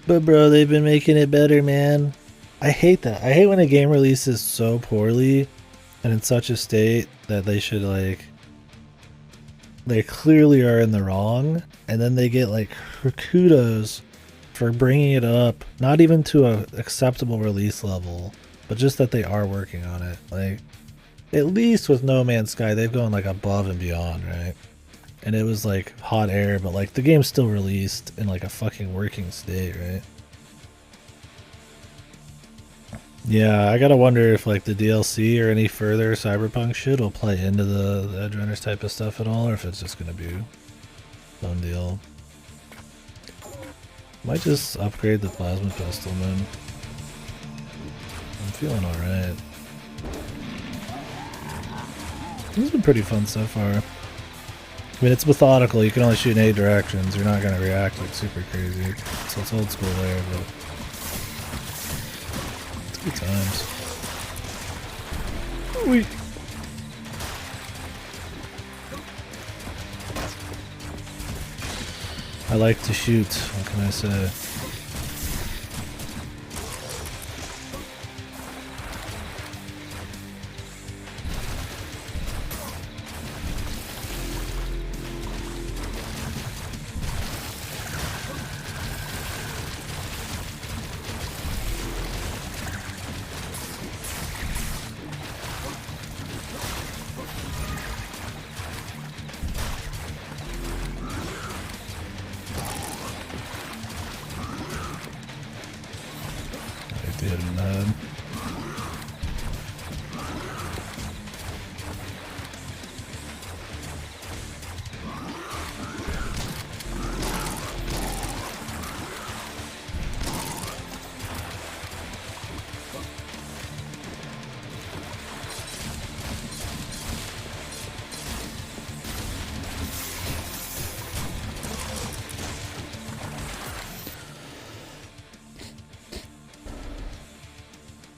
[SPEAKER 1] But bro, they've been making it better, man. I hate that. I hate when a game releases so poorly and in such a state that they should, like, they clearly are in the wrong, and then they get like kudos for bringing it up, not even to a acceptable release level, but just that they are working on it. Like, at least with No Man's Sky, they've gone like above and beyond, right? And it was like hot air, but like the game's still released in like a fucking working state, right? Yeah, I gotta wonder if like the DLC or any further Cyberpunk shit will play into the Edge Runners type of stuff at all, or if it's just gonna be done deal. Might just upgrade the plasma pistol, man. I'm feeling alright. This has been pretty fun so far. I mean, it's methodical, you can only shoot in 8 directions, you're not gonna react like super crazy. So it's old school there, but it's good times. Wait. I like to shoot, what can I say?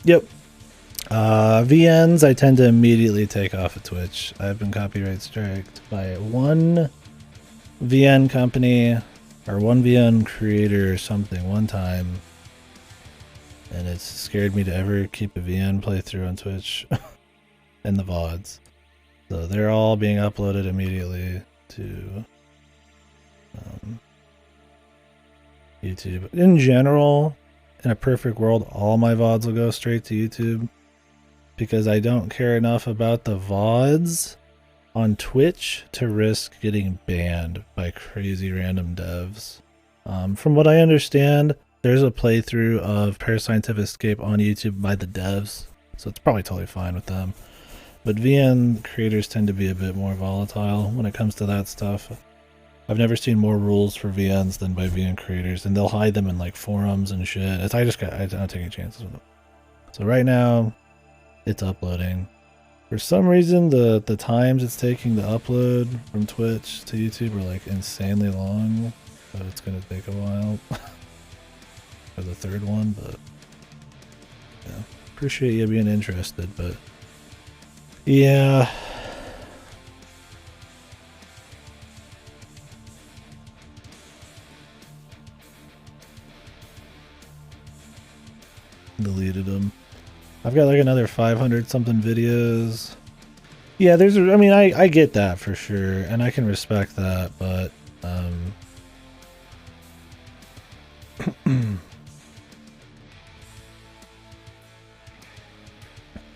[SPEAKER 1] Yep. VNs I tend to immediately take off of Twitch. I've been copyright striked by one VN company or one VN creator or something one time, and it's scared me to ever keep a VN playthrough on Twitch and the VODs. So they're all being uploaded immediately to YouTube. In general, in a perfect world, all my VODs will go straight to YouTube because I don't care enough about the VODs on Twitch to risk getting banned by crazy random devs. From what I understand, There's a playthrough of Parascientific Escape on YouTube by the devs, so it's probably totally fine with them. But VN creators tend to be a bit more volatile when it comes to that stuff. I've never seen more rules for VNs than by VN creators, and they'll hide them in like forums and shit. I don't take any chances with them. So right now, it's uploading. For some reason, the times it's taking to upload from Twitch to YouTube are like insanely long, so it's gonna take a while for the third one. But yeah, appreciate you being interested. But yeah. Deleted them. I've got like another 500 something videos. Yeah, I mean, I get that for sure, and I can respect that, but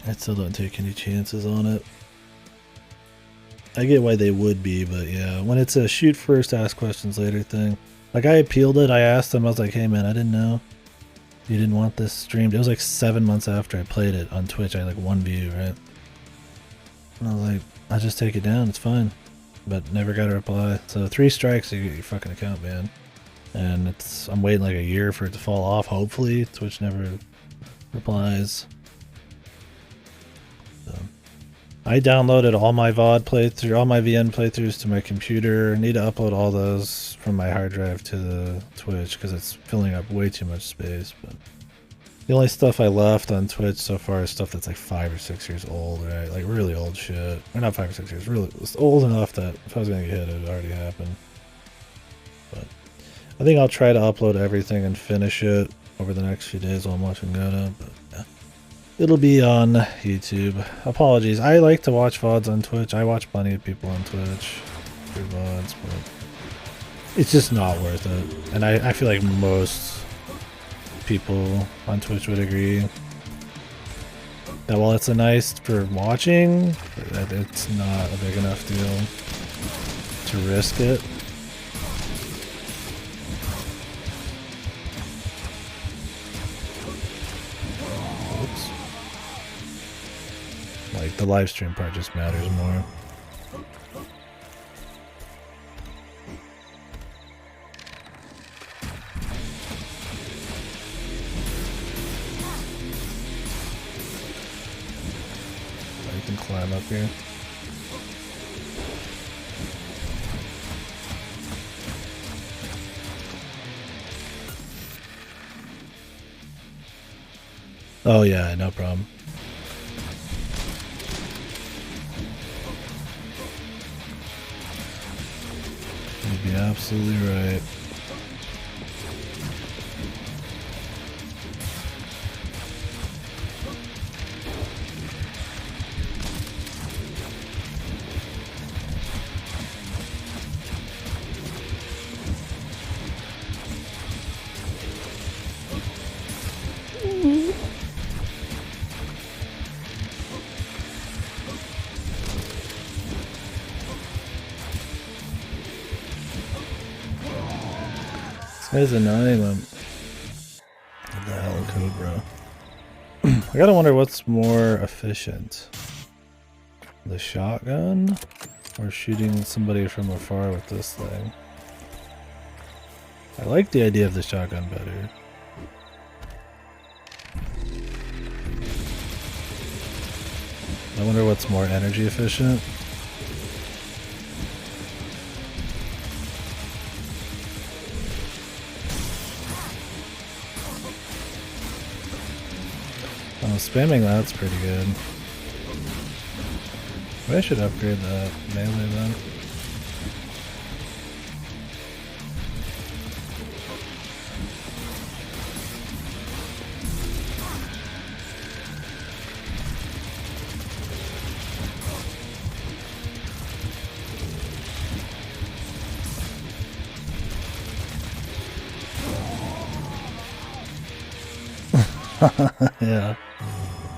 [SPEAKER 1] I still don't take any chances on it. I get why they would be, but yeah, when it's a shoot first, ask questions later thing. Like, I appealed it, I asked them, I was like, hey man, I didn't know you didn't want this streamed. It was like 7 months after I played it on Twitch. I had like 1 view, right? And I was like, I'll just take it down, it's fine. But never got a reply. So 3 strikes, you get your fucking account banned. And I'm waiting like a year for it to fall off, hopefully. Twitch never replies. So I downloaded all my VOD playthrough, all my VN playthroughs to my computer. I need to upload all those from my hard drive to the Twitch because it's filling up way too much space. But the only stuff I left on Twitch so far is stuff that's like 5 or 6 years old, right? Like really old shit. Or not 5 or 6 years, really it's old enough that if I was gonna get hit, it would already happened. But I think I'll try to upload everything and finish it over the next few days while I'm watching Goda. But yeah. It'll be on YouTube. Apologies. I like to watch VODs on Twitch. I watch plenty of people on Twitch for VODs, but it's just not worth it. And I feel like most people on Twitch would agree that while it's a nice for watching, that it's not a big enough deal to risk it. Like, the live stream part just matters more. Oh, you can climb up here. Oh yeah, no problem. You'd be absolutely right. This guy's annoying them. What the hell, Cobra? I gotta wonder what's more efficient. The shotgun? Or shooting somebody from afar with this thing? I like the idea of the shotgun better. I wonder what's more energy efficient. Oh, spamming that's pretty good. Maybe I should upgrade that melee then. Yeah.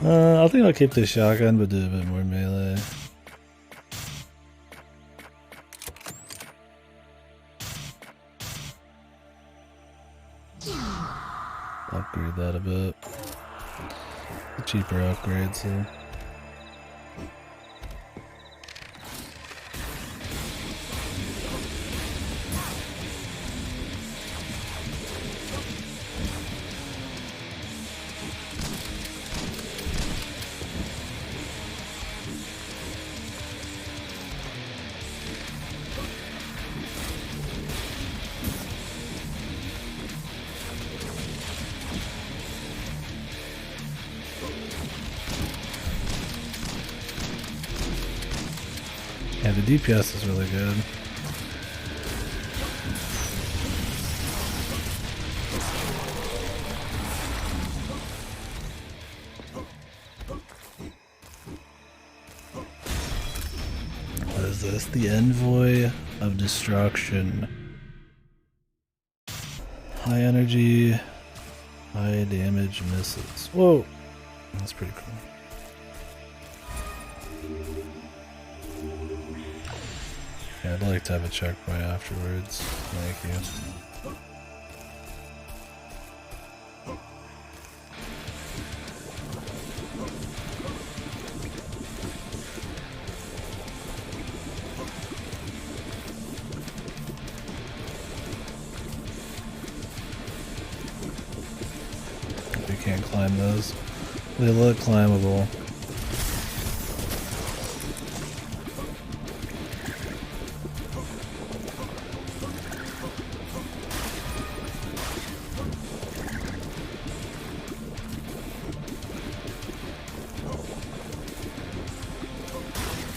[SPEAKER 1] I think I'll keep the shotgun, but do a bit more melee. upgrade that a bit. The cheaper upgrades, so. Yeah, the DPS is really good. What is this? The Envoy of Destruction. High energy, high damage missiles. Whoa! That's pretty cool. Yeah, I'd like to have a checkpoint afterwards. Thank you. We can't climb those. They look climbable.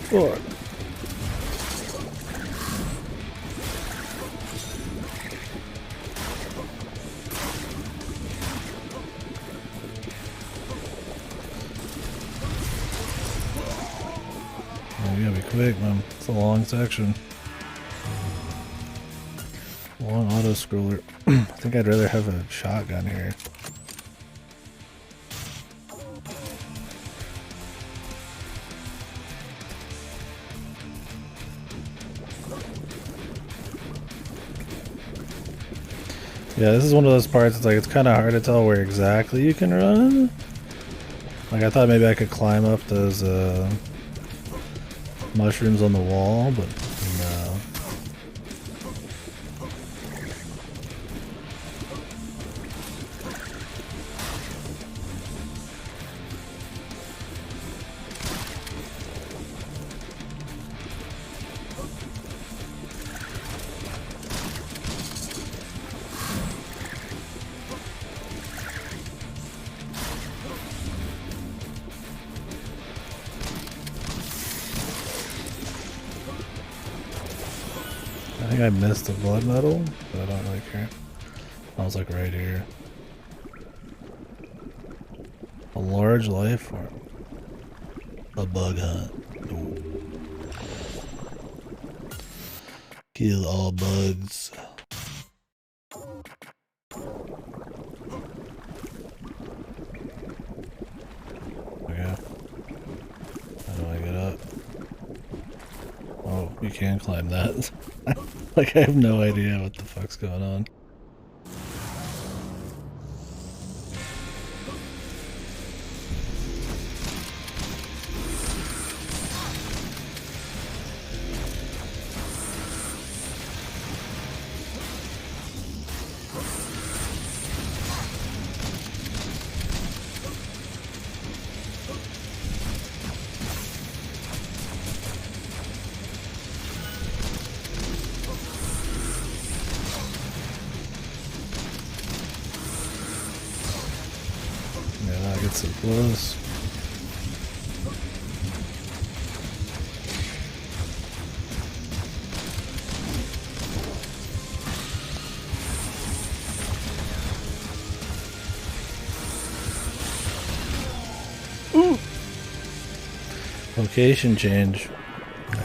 [SPEAKER 1] Fuck. You gotta be quick, man. It's a long section. Long auto scroller. I think I'd rather have a shotgun here. Yeah, this is one of those parts, it's like, it's kind of hard to tell where exactly you can run. Like, I thought maybe I could climb up those, mushrooms on the wall, but no. I think I missed the blood medal, but I don't really care. I was like right here. A large life form. A bug hunt. Ooh. Kill all bugs. Okay. How do I get up? Oh, you can climb that. Like, I have no idea what the fuck's going on. Yeah, I get so close. Ooh. Location change.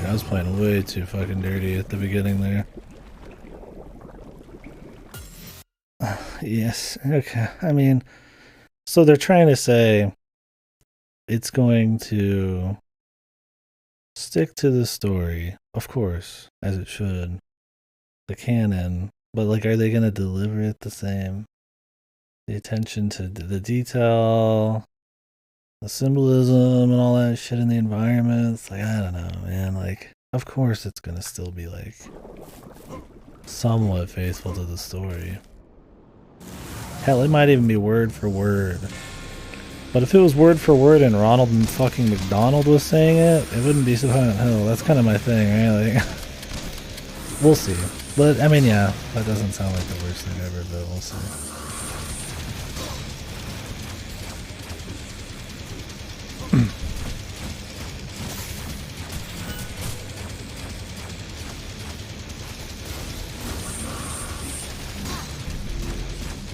[SPEAKER 1] I was playing way too fucking dirty at the beginning there. Yes, okay. I mean, so they're trying to say it's going to stick to the story, of course, as it should, the canon, but like, are they going to deliver it the same? The attention to the detail, the symbolism, and all that shit in the environment. It's like, I don't know, man. Like, of course it's gonna still be like somewhat faithful to the story. Hell, it might even be word for word. But if it was word for word and Ronald and fucking McDonald was saying it, it wouldn't be so hot. Hell, that's kind of my thing, right? Like, we'll see. But, I mean, yeah, that doesn't sound like the worst thing ever, but we'll see.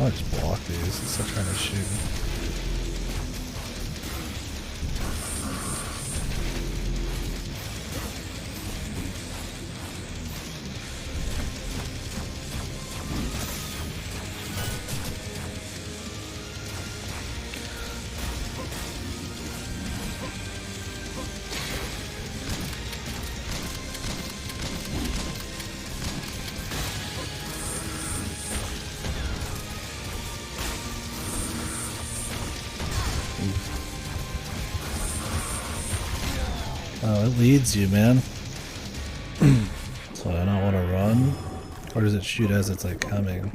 [SPEAKER 1] I'll just block these instead of trying to shoot. Oh, it leads you, man. So I don't want to run? Or does it shoot as it's like coming?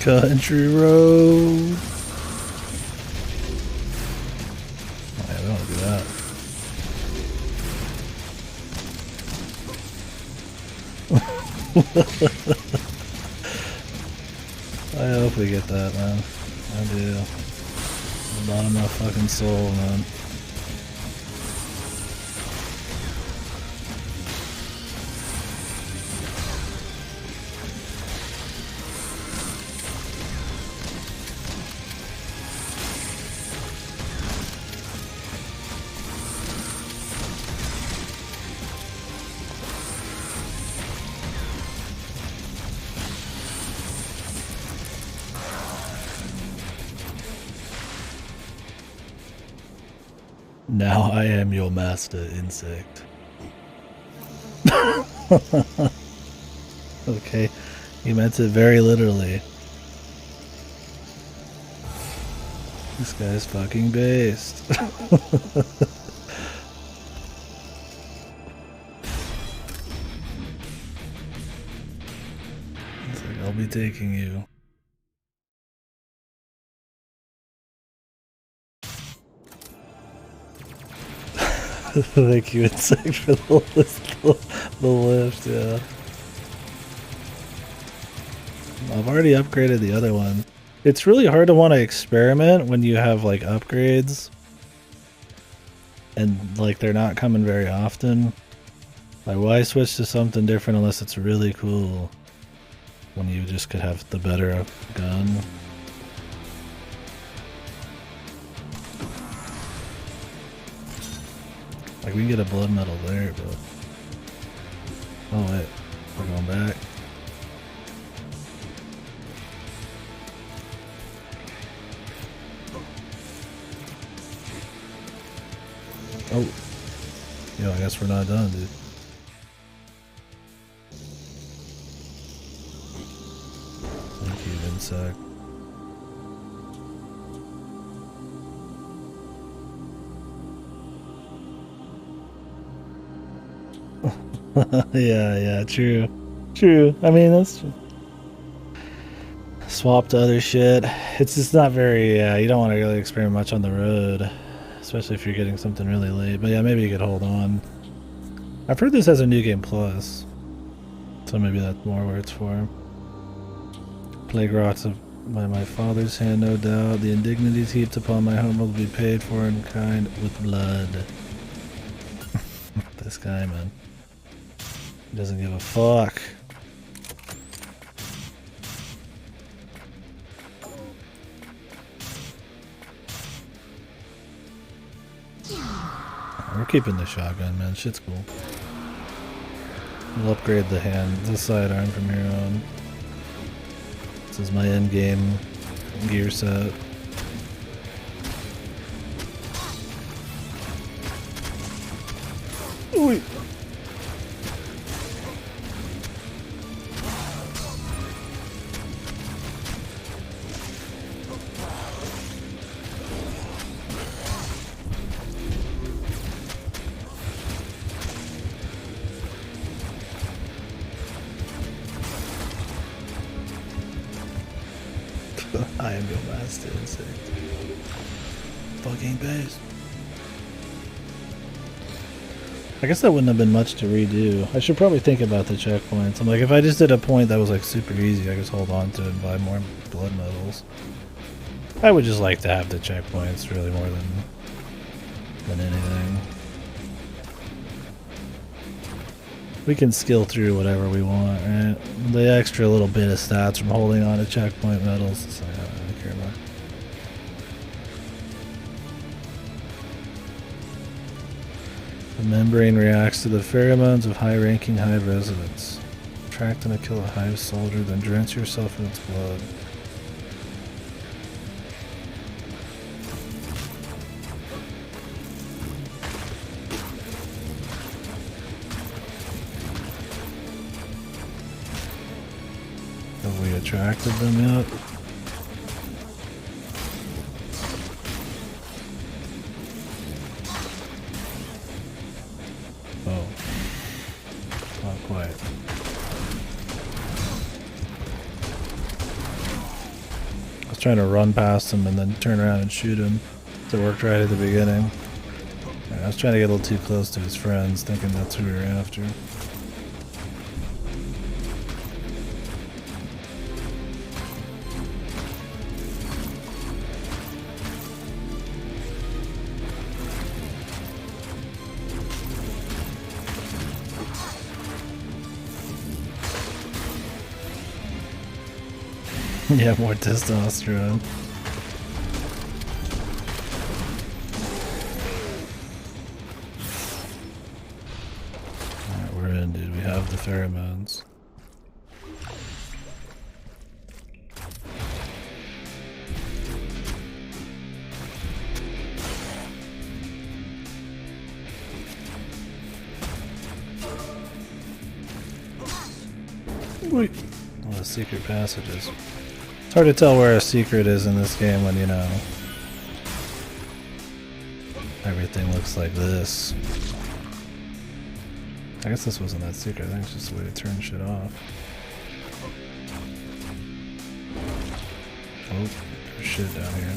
[SPEAKER 1] Country road. Oh, yeah, we don't do that. I hope we get that, man. I do. The bottom of my fucking soul, man. Now I am your master insect. Okay, you meant it very literally. This guy's fucking based. It's like, I'll be taking you. Thank you, insect, for the lift, yeah. I've already upgraded the other one. It's really hard to want to experiment when you have like upgrades and like they're not coming very often. Like, why switch to something different unless it's really cool when you just could have the better gun? Like, we can get a blood medal there, but... Oh wait, we're going back. Oh. Yo, I guess we're not done, dude. Thank you, insect. Yeah, true. True. I mean, that's... Swap to other shit. It's just not very, you don't want to really experiment much on the road. Especially if you're getting something really late. But yeah, maybe you could hold on. I've heard this has a New Game Plus. So maybe that's more where it's for. Plague rots by my father's hand, no doubt. The indignities heaped upon my home will be paid for in kind with blood. This guy, man. He doesn't give a fuck. we're keeping the shotgun, man. Shit's cool. We'll upgrade the sidearm from here on. This is my end game gear set. Ooh. I am your master insect. Fucking base. I guess that wouldn't have been much to redo. I should probably think about the checkpoints. I'm like, if I just did a point that was like super easy, I could just hold on to it and buy more blood medals. I would just like to have the checkpoints really more than anything. We can skill through whatever we want, right? The extra little bit of stats from holding on to checkpoint medals, it's like, I don't really care about. The membrane reacts to the pheromones of high-ranking hive residents. Attract and kill a hive soldier, then drench yourself in its blood. Have we attracted them yet? Oh. Not quite. I was trying to run past him and then turn around and shoot him. It worked right at the beginning. I was trying to get a little too close to his friends, thinking that's who we were after. Yeah, more testosterone. Alright, we're in, dude. We have the pheromones. Wait. Oh, the secret passages. It's hard to tell where a secret is in this game when, you know, everything looks like this. I guess this wasn't that secret. I think it's just a way to turn shit off. Oh, there's shit down here.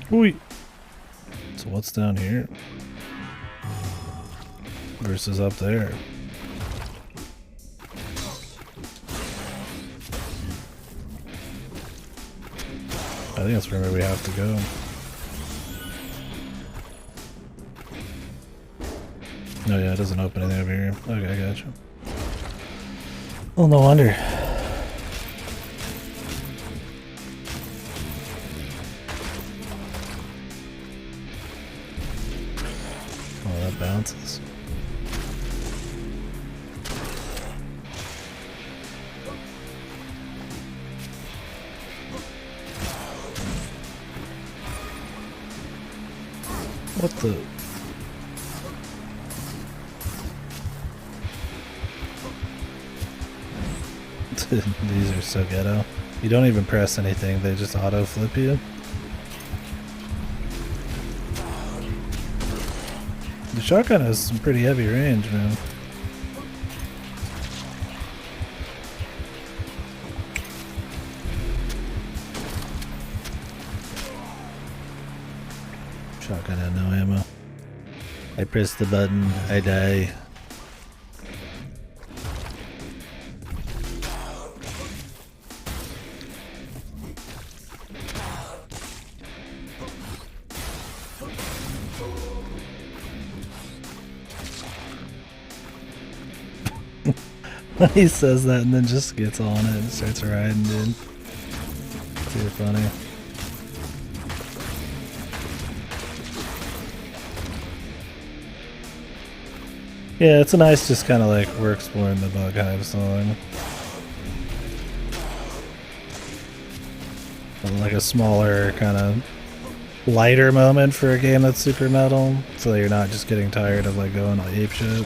[SPEAKER 1] Wait. So what's down here? Versus up there. I think that's where we have to go. No, yeah, it doesn't open anything over here. Okay, I gotcha. Oh, no wonder. Bounces. What the? These are so ghetto. You don't even press anything, they just auto flip you. The shotgun has some pretty heavy range, man. Shotgun had no ammo. I press the button, I die. He says that and then just gets on it and starts riding, dude. Too funny. Yeah, it's a nice just kind of like we're exploring the bug hive song. Like a smaller kind of lighter moment for a game that's super metal, so that you're not just getting tired of like going all ape shit.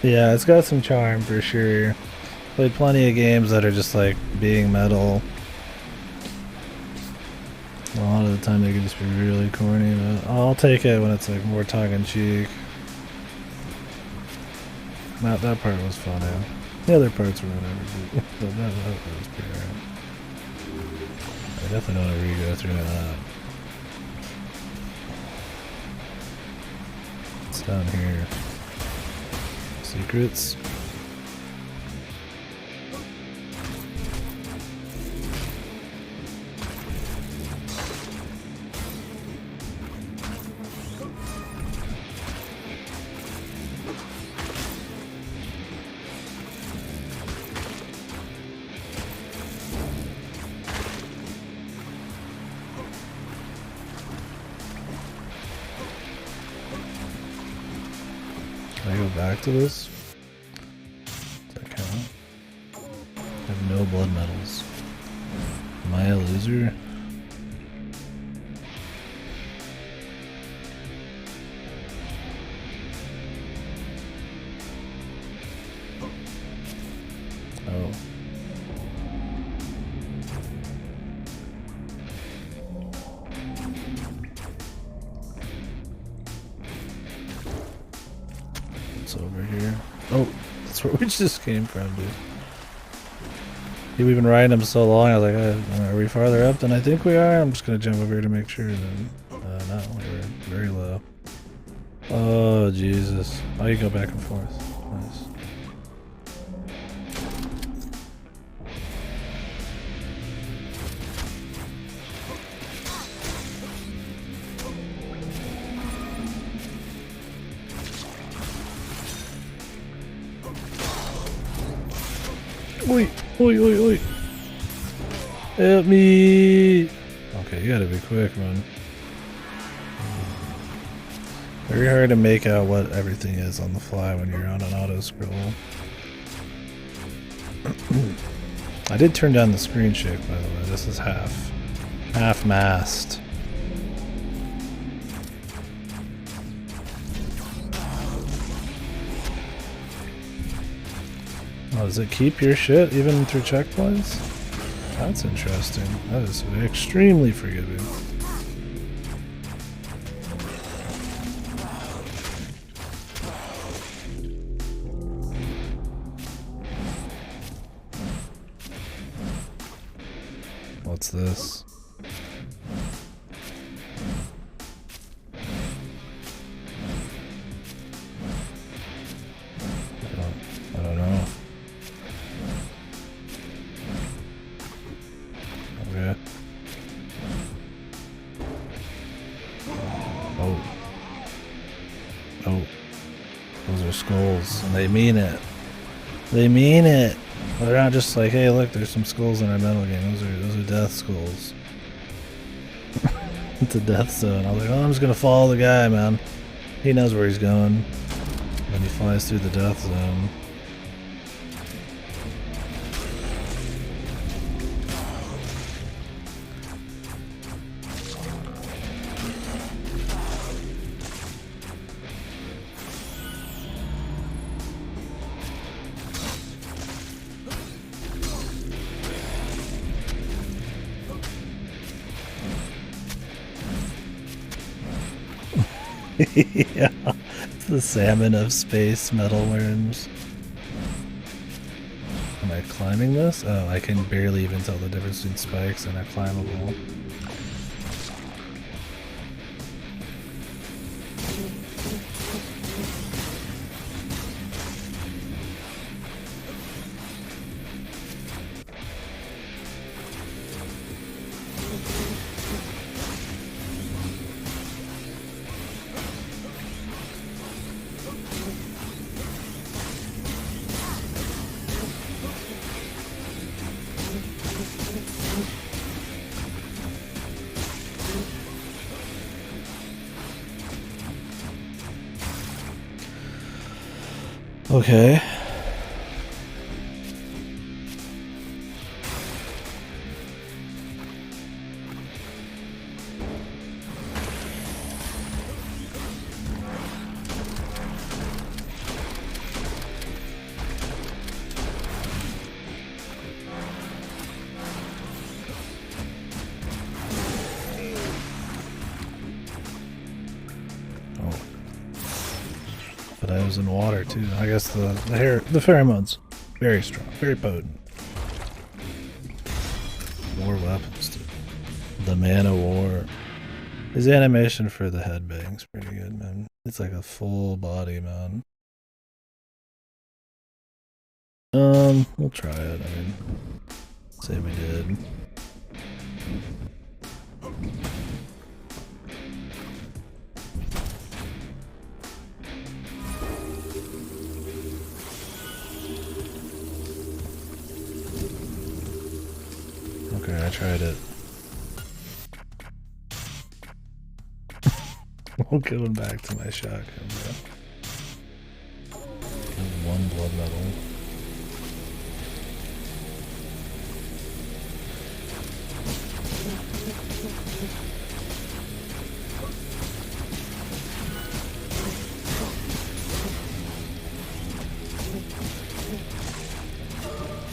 [SPEAKER 1] Yeah, it's got some charm for sure. Played plenty of games that are just like being metal. A lot of the time they can just be really corny, but I'll take it when it's like more tongue-in-cheek. That part was funny. The other parts were whatever, but that was pretty alright. I definitely don't want to re-go through that. What's down here? Secrets. Can I go back to this? Does that count? I have no blood medals. Am I a loser? Oh. Over here. Oh, that's where we just came from, dude. We've been riding him so long, I was like, are we farther up than I think we are? I'm just gonna jump over here to make sure. Then, no, we're very low. Oh, Jesus. Oh, you go back and forth. Nice. Oi, oi, oi, oi. Help me. Okay, you gotta be quick, man. Very hard to make out what everything is on the fly when you're on an auto scroll. I did turn down the screen shake, by the way. This is half mast. Oh, does it keep your shit even through checkpoints? That's interesting. That is extremely forgiving. What's this? I don't know. Okay. Oh. Oh. Those are skulls. And they mean it. They mean it. They're not just like, hey, look, there's some skulls in our metal game. Those are death skulls. It's a death zone. I was like, oh, I'm just gonna follow the guy, man. He knows where he's going. When he flies through the death zone. Yeah, it's the salmon of space metal worms. Am I by climbing this? Oh, I can barely even tell the difference between spikes and a climbable. Okay. But I was in water too. I guess the pheromones, very strong, very potent. More weapons too. The Man of War. His animation for the headbang's pretty good, man. It's like a full body, man. We'll try it. I mean, say we did. Okay, I tried it. I'm going back to my shotgun, bro. One blood medal.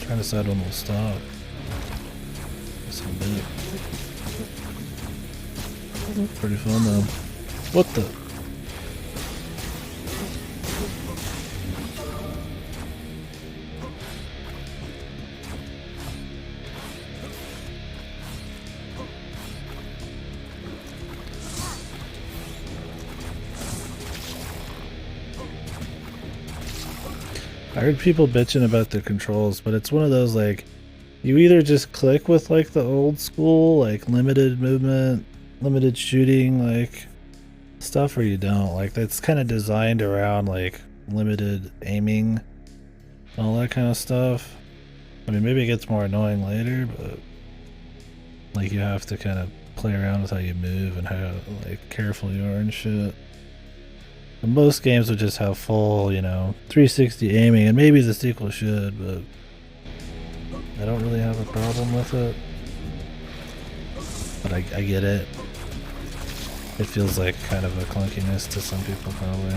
[SPEAKER 1] Trying to decide when we'll stop. Pretty fun though. What the? I heard people bitching about the controls, but it's one of those like, you either just click with like the old school, like limited movement, limited shooting, like stuff, or you don't. Like that's kind of designed around like limited aiming, all that kind of stuff. I mean, maybe it gets more annoying later, but like you have to kind of play around with how you move and how like careful you are and shit. And most games would just have full, 360 aiming, and maybe the sequel should, but I don't really have a problem with it. But I get it. It feels like kind of a clunkiness to some people probably.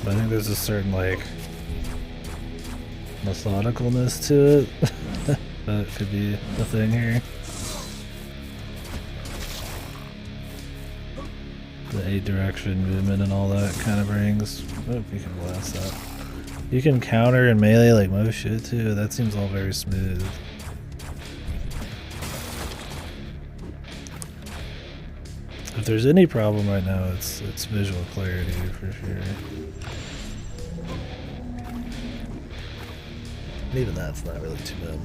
[SPEAKER 1] But I think there's a certain like methodicalness to it. That could be a thing here. The 8-direction movement and all that kind of brings. Oh, you can blast that. You can counter and melee like most shit too. That seems all very smooth. If there's any problem right now, it's visual clarity for sure. And even that's not really too bad.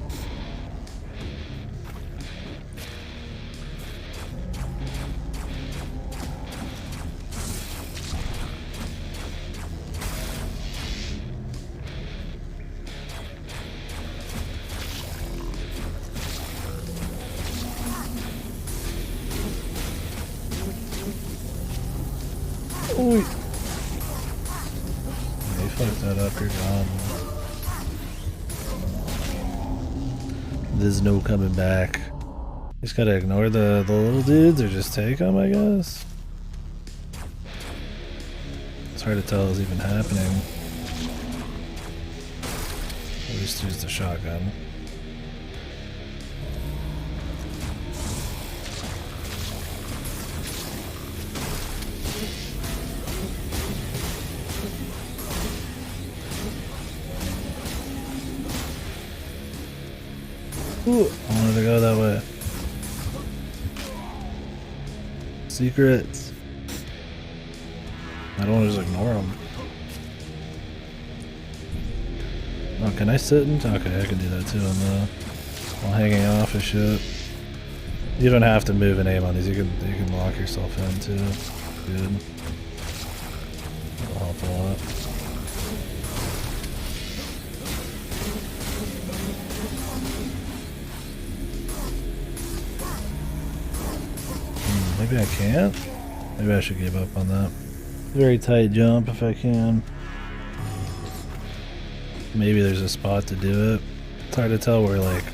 [SPEAKER 1] Ooh. You fucked that up, you're gone. There's no coming back. You just gotta ignore the little dudes or just take them, I guess. It's hard to tell what's even happening. At least use the shotgun. Ooh, I wanted to go that way. Secrets. I don't want to just ignore them. Oh, can I sit in? Okay, I can do that too while hanging off of shit. You don't have to move and aim on these. You can lock yourself in too. Good. That'll help a lot. Maybe I can't? Maybe I should give up on that. Very tight jump if I can. Maybe there's a spot to do it. It's hard to tell where like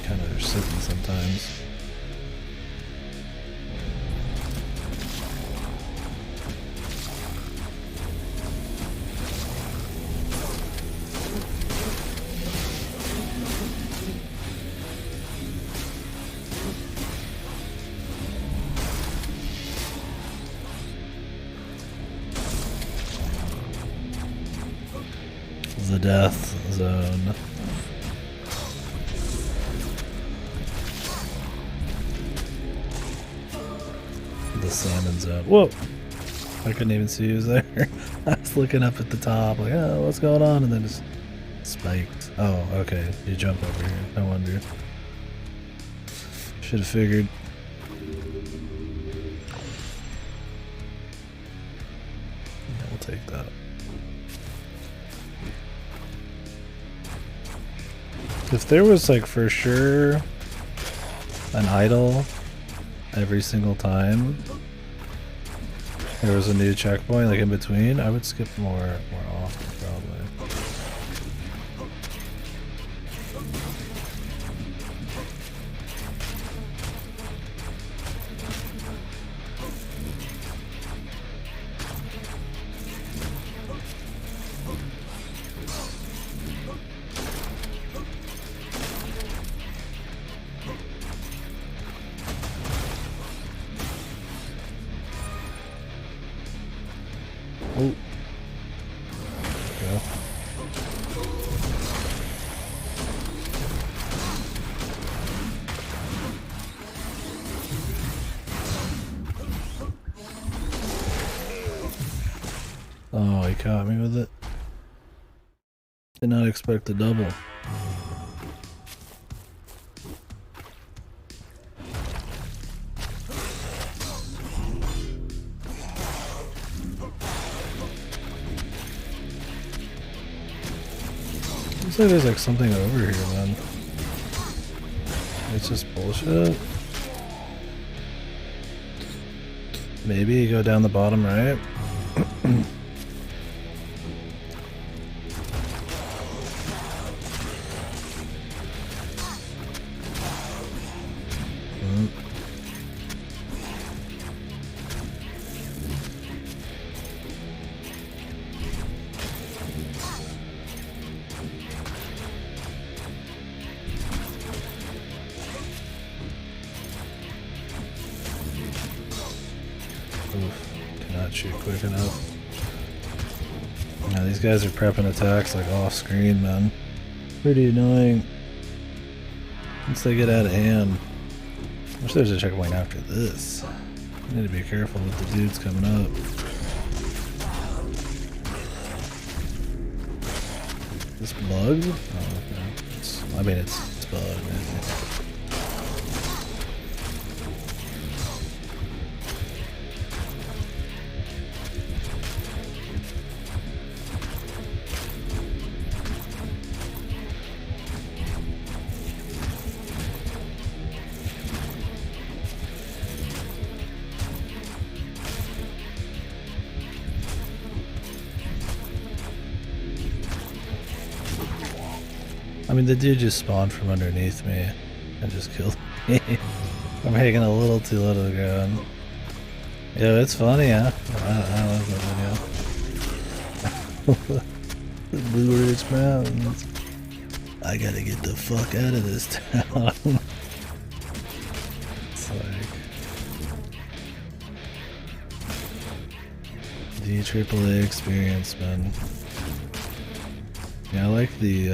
[SPEAKER 1] kind of sitting sometimes. The death zone. The salmon zone. Whoa! I couldn't even see who was there. I was looking up at the top, like, oh, what's going on? And then just spiked. Oh, okay. You jump over here. No wonder. Should have figured. Yeah, we'll take that. If there was like for sure an idol every single time there was a new checkpoint like in between, I would skip more often probably. Oh. Go. Oh, he caught me with it. Did not expect the double. Looks like there's like something over here, man. It's just bullshit. Maybe you go down the bottom right. Oof, cannot shoot quick enough. Yeah, these guys are prepping attacks like off screen, man. Pretty annoying. Once they get out of hand. Wish there's a checkpoint after this. I need to be careful with the dudes coming up. This bugged? Oh, okay. I mean, it's bugged. I mean, the dude just spawned from underneath me and just killed me. I'm hanging a little too low to the ground. Yo, it's funny, huh? I love that video. The Blue Ridge Mountains. I gotta get the fuck out of this town. It's like... the AAA experience, man. Yeah, I like the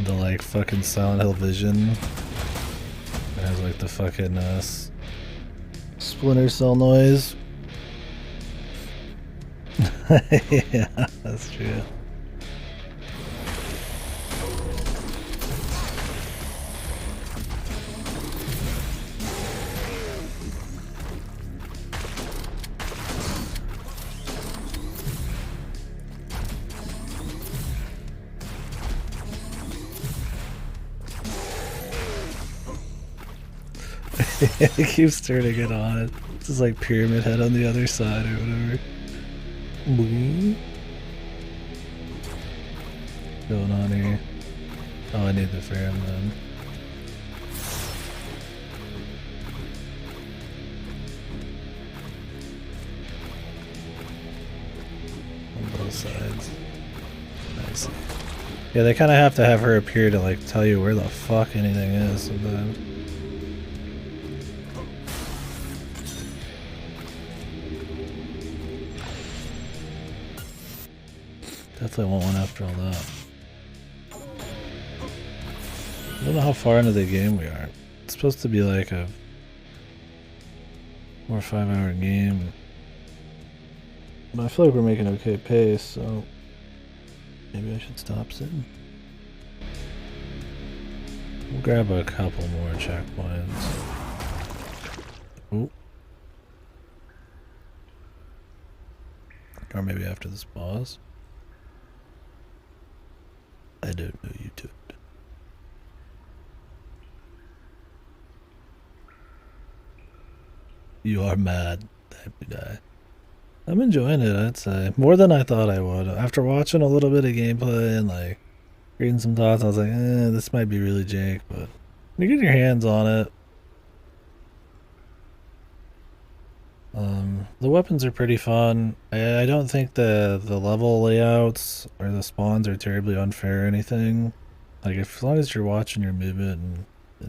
[SPEAKER 1] The like fucking Silent Hill vision. It has like the fucking Splinter Cell noise. Yeah, that's true. It keeps turning it on. This is like Pyramid Head on the other side or whatever. What's going on here? Oh, I need the fan then. On both sides. I see. Yeah, they kind of have to have her appear to like tell you where the fuck anything is sometimes. Definitely want one after all that. I don't know how far into the game we are. It's supposed to be like a 4 or 5 hour game. But I feel like we're making okay pace, so maybe I should stop soon. We'll grab a couple more checkpoints. Ooh. Or maybe after this boss. I don't know you do it. You are mad. I'm enjoying it, I'd say. More than I thought I would. After watching a little bit of gameplay and like reading some thoughts, I was like, this might be really jank, but you get your hands on it. The weapons are pretty fun. I don't think the level layouts or the spawns are terribly unfair or anything. Like as long as you're watching your movement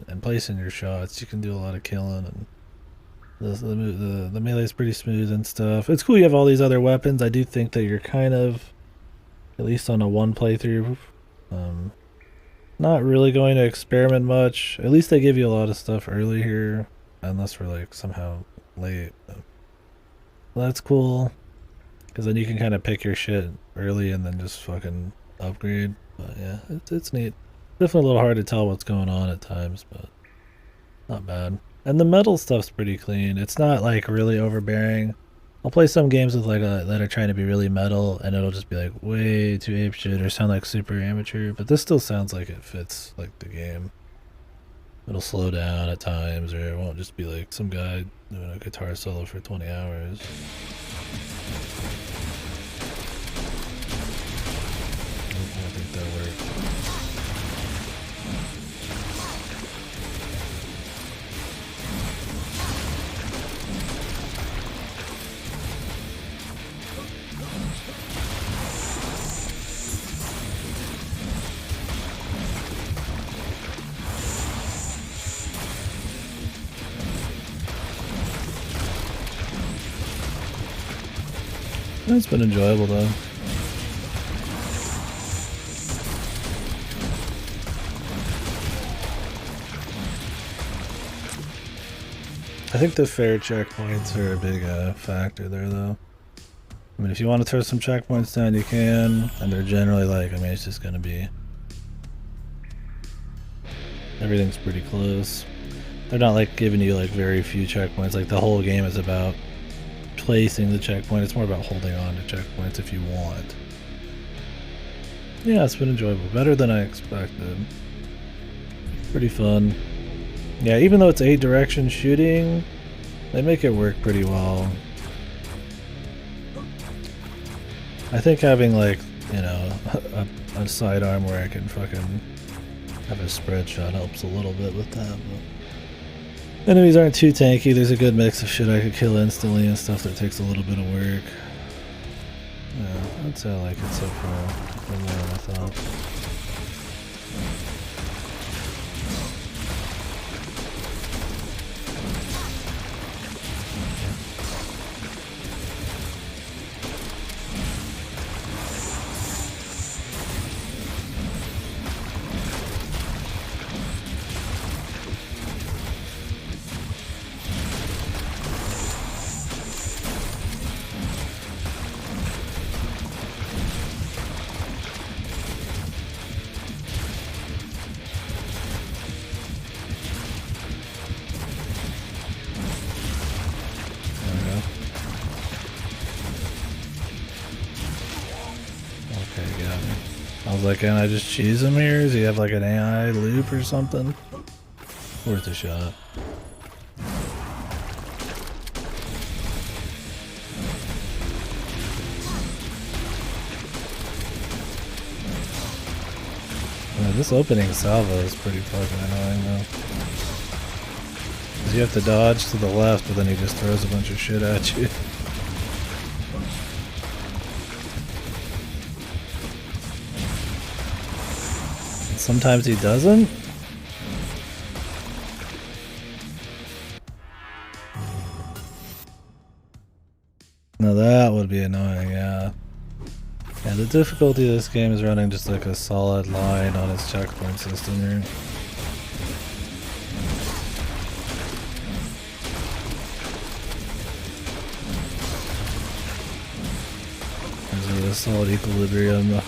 [SPEAKER 1] and placing your shots, you can do a lot of killing, and the melee's pretty smooth and stuff. It's cool you have all these other weapons. I do think that you're kind of, at least on a one playthrough, not really going to experiment much. At least they give you a lot of stuff early here, unless we're like somehow late. Well, that's cool, because then you can kind of pick your shit early and then just fucking upgrade. But yeah, it's neat. Definitely a little hard to tell what's going on at times, but not bad. And the metal stuff's pretty clean. It's not like really overbearing. I'll play some games with like that are trying to be really metal, and it'll just be like way too apeshit or sound like super amateur. But this still sounds like it fits like the game. It'll slow down at times, or it won't just be like some guy doing a guitar solo for 20 hours. I think that worked. It's been enjoyable though. I think the fair checkpoints are a big factor there though. I mean, if you want to throw some checkpoints down, you can, and they're generally like, I mean, it's just gonna be, everything's pretty close. They're not like giving you like very few checkpoints. Like the whole game is about placing the checkpoint. It's more about holding on to checkpoints if you want. Yeah, it's been enjoyable. Better than I expected. Pretty fun. Yeah, even though it's 8 direction shooting, they make it work pretty well. I think having like, you know, a sidearm where I can fucking have a spread shot helps a little bit with that. But enemies aren't too tanky. There's a good mix of shit I could kill instantly and stuff that takes a little bit of work. Yeah, I'd say I like it so far. More than I thought. Okay, got me. I was like, can I just cheese him here? Does he have like an AI loop or something? Worth a shot. This opening salvo is pretty fucking annoying though. Cause you have to dodge to the left, but then he just throws a bunch of shit at you. And sometimes he doesn't. Now that would be annoying, yeah. Yeah, the difficulty of this game is running just like a solid line on its checkpoint system here. There's a solid equilibrium.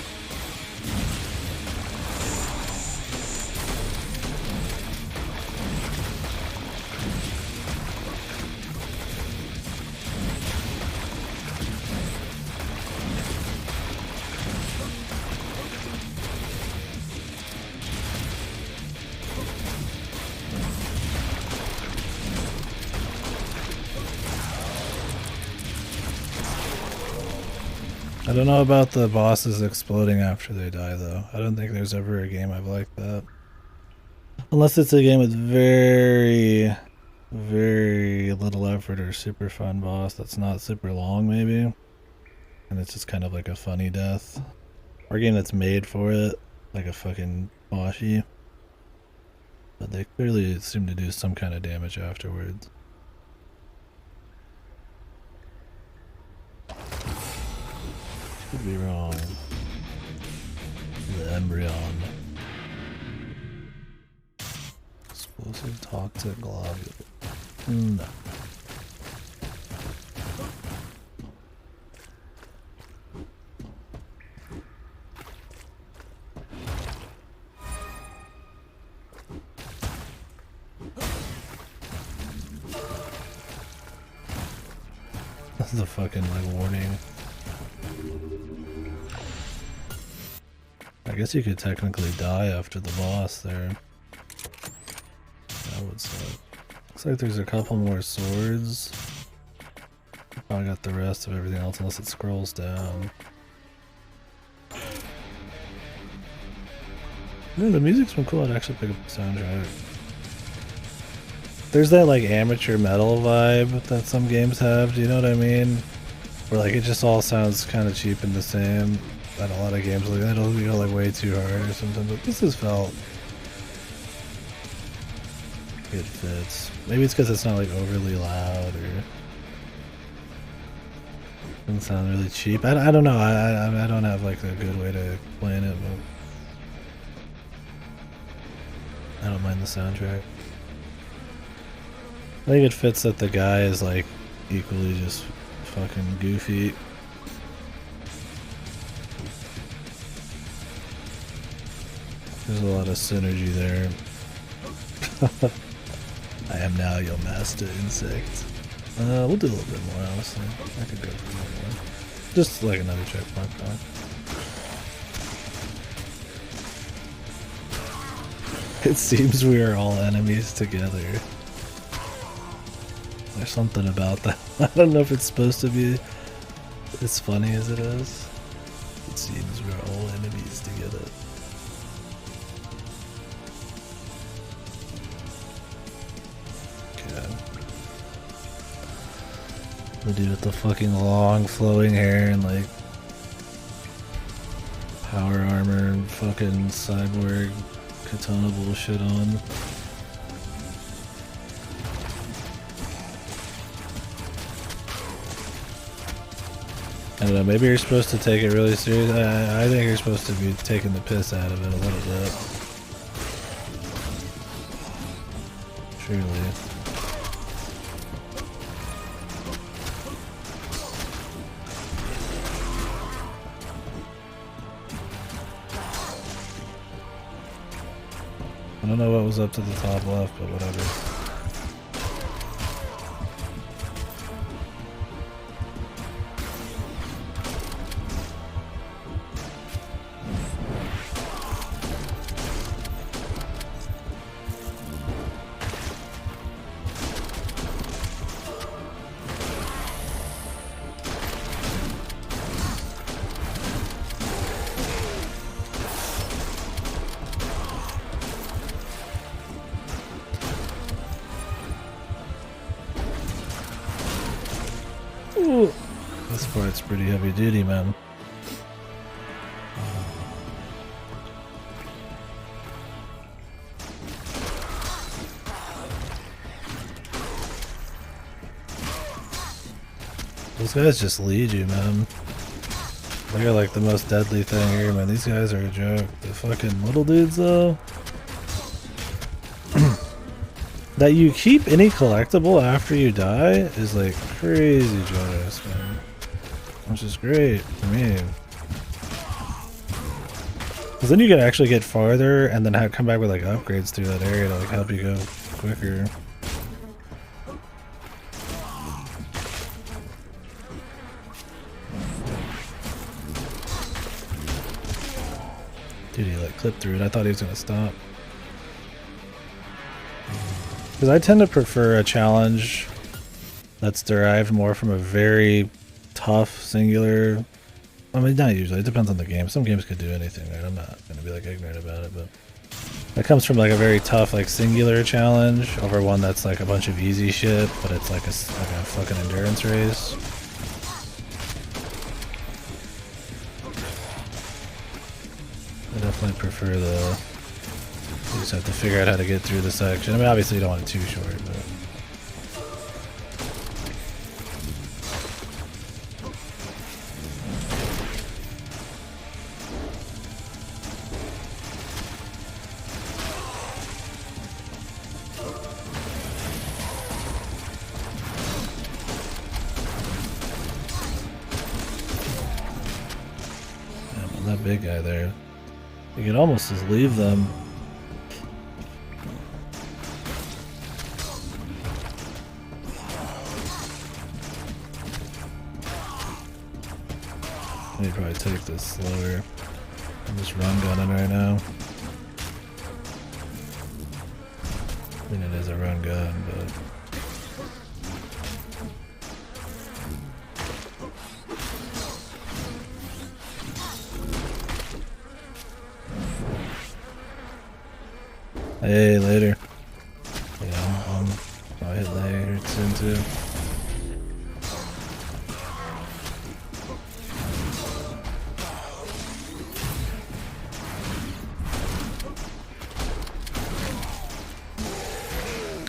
[SPEAKER 1] I don't know about the bosses exploding after they die though. I don't think there's ever a game I've liked that. Unless it's a game with very, very little effort or super fun boss that's not super long maybe. And it's just kind of like a funny death. Or a game that's made for it, like a fucking bossy. But they clearly seem to do some kind of damage afterwards. Could be wrong. The embryon. Explosive toxic globule. No. This is a fucking like warning. I guess you could technically die after the boss there. That would suck. Looks like there's a couple more swords. I got the rest of everything else unless it scrolls down. Yeah, the music's been cool. I'd actually pick up the soundtrack. There's that like amateur metal vibe that some games have, do you know what I mean? Where like it just all sounds kind of cheap and the same. And a lot of games like that will go like way too hard or something, but this has felt it fits. Maybe it's because it's not like overly loud or doesn't sound really cheap. I don't know. I don't have like a good way to explain it, but I don't mind the soundtrack. I think it fits that the guy is like equally just fucking goofy. There's a lot of synergy there. I am now your master insect. We'll do a little bit more, honestly. I could go for more. Just like another checkpoint, though. It seems we are all enemies together. There's something about that. I don't know if it's supposed to be as funny as it is. It seems we're all enemies together. The dude with the fucking long flowing hair and like power armor and fucking cyborg katana bullshit on. I don't know, maybe you're supposed to take it really serious. I think you're supposed to be taking the piss out of it a little bit. Truly. I don't know what was up to the top left, but whatever. part's pretty heavy duty, man. Those guys just lead you, man. They're like the most deadly thing here, man. These guys are a joke. The fucking little dudes, though. That you keep any collectible after you die is like crazy generous, man. Which is great for me. Because then you can actually get farther and then come back with like upgrades through that area to like help you go quicker. Dude, he like clipped through it. I thought he was gonna stop. Because I tend to prefer a challenge that's derived more from a very tough singular. I mean, not usually. It depends on the game. Some games could do anything, right? I'm not gonna be like ignorant about it, but that comes from like a very tough, like singular challenge over one that's like a bunch of easy shit, but it's like a fucking endurance race. I definitely prefer the. You just have to figure out how to get through the section. I mean, obviously you don't want it too short, but. Yeah, that big guy there. You could almost just leave them. I need to probably take this slower. I'm just run gunning right now. I mean, it is a run gun, but. Hey, later. Yeah, I'll hit later soon too.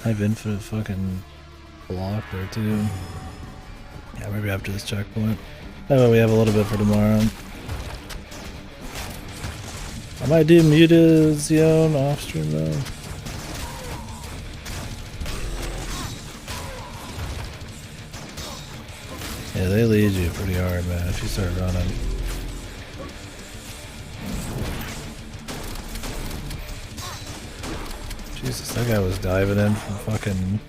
[SPEAKER 1] I have infinite fucking block there too. Yeah, maybe after this checkpoint. That way we have a little bit for tomorrow. I might do muted Xeon off stream though. Yeah, they lead you pretty hard, man, if you start running. Jesus, that guy was diving in from fucking...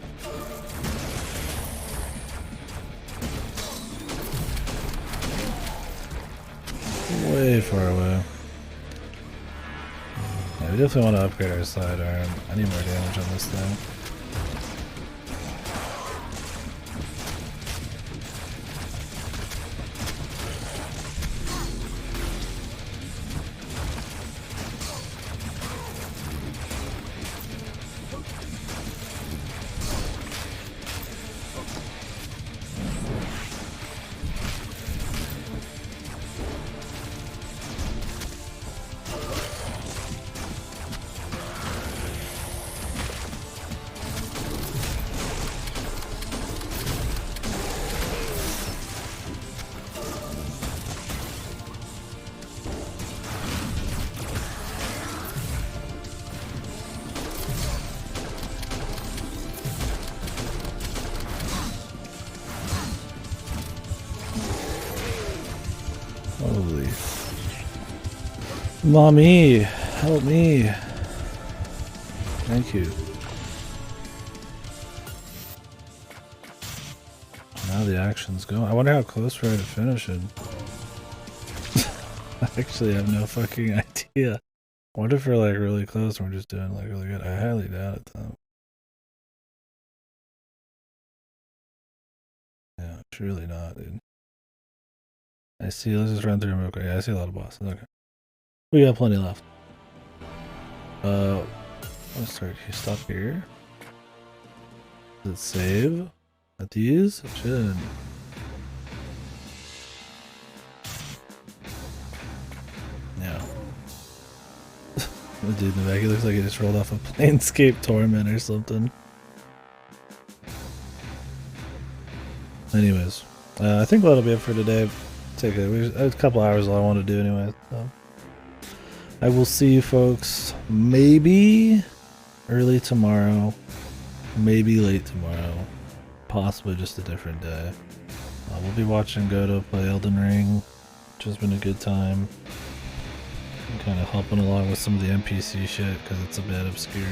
[SPEAKER 1] way far away. Yeah, we definitely want to upgrade our sidearm. I need more damage on this thing. Holy. Mommy, help me. Thank you. Now the action's going. I wonder how close we are to finishing. I actually have no fucking idea. I wonder if we're like really close and we're just doing like really good. I highly doubt it though. Yeah, it's really not, dude. I see, let's just run through them real quick. Yeah, I see a lot of bosses. Okay. We got plenty left. Let's start here. Stop here. Does it save at these? It should. The dude in the back, he looks like he just rolled off a Planescape Torment or something. Anyways, I think that'll be it for today. Take a couple hours all I want to do anyway. So. I will see you folks maybe early tomorrow, maybe late tomorrow, possibly just a different day. We'll be watching Godo play Elden Ring, which has been a good time. I'm kind of helping along with some of the NPC shit because it's a bit obscure.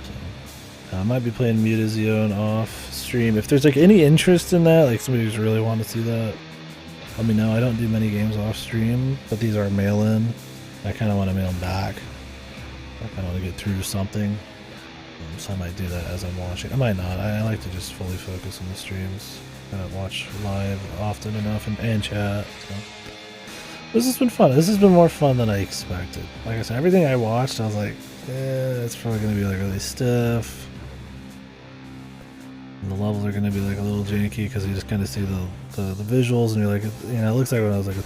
[SPEAKER 1] So, I might be playing Mutazione off stream. If there's like any interest in that, like somebody who's really want to see that, let me know. I don't do many games off stream, but these are mail-in. I kind of want to mail them back. I kind of want to get through something. So I might do that as I'm watching. I might not. I like to just fully focus on the streams. I don't watch live often enough and chat. So. This has been fun. This has been more fun than I expected. Like I said, everything I watched, I was like, it's probably going to be like really stiff. And the levels are going to be like a little janky because you just kind of see the visuals and you're like, you know, it looks like when I was like,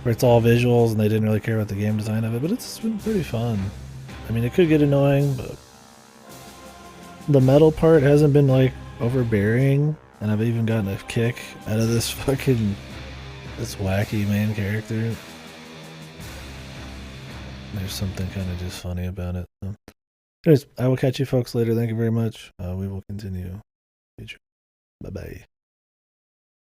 [SPEAKER 1] where it's all visuals and they didn't really care about the game design of it, but it's been pretty fun. I mean, it could get annoying, but the metal part hasn't been like overbearing, and I've even gotten a kick out of this this wacky main character. There's something kind of just funny about it. So. Anyways, I will catch you folks later. Thank you very much. We will continue. Bye bye.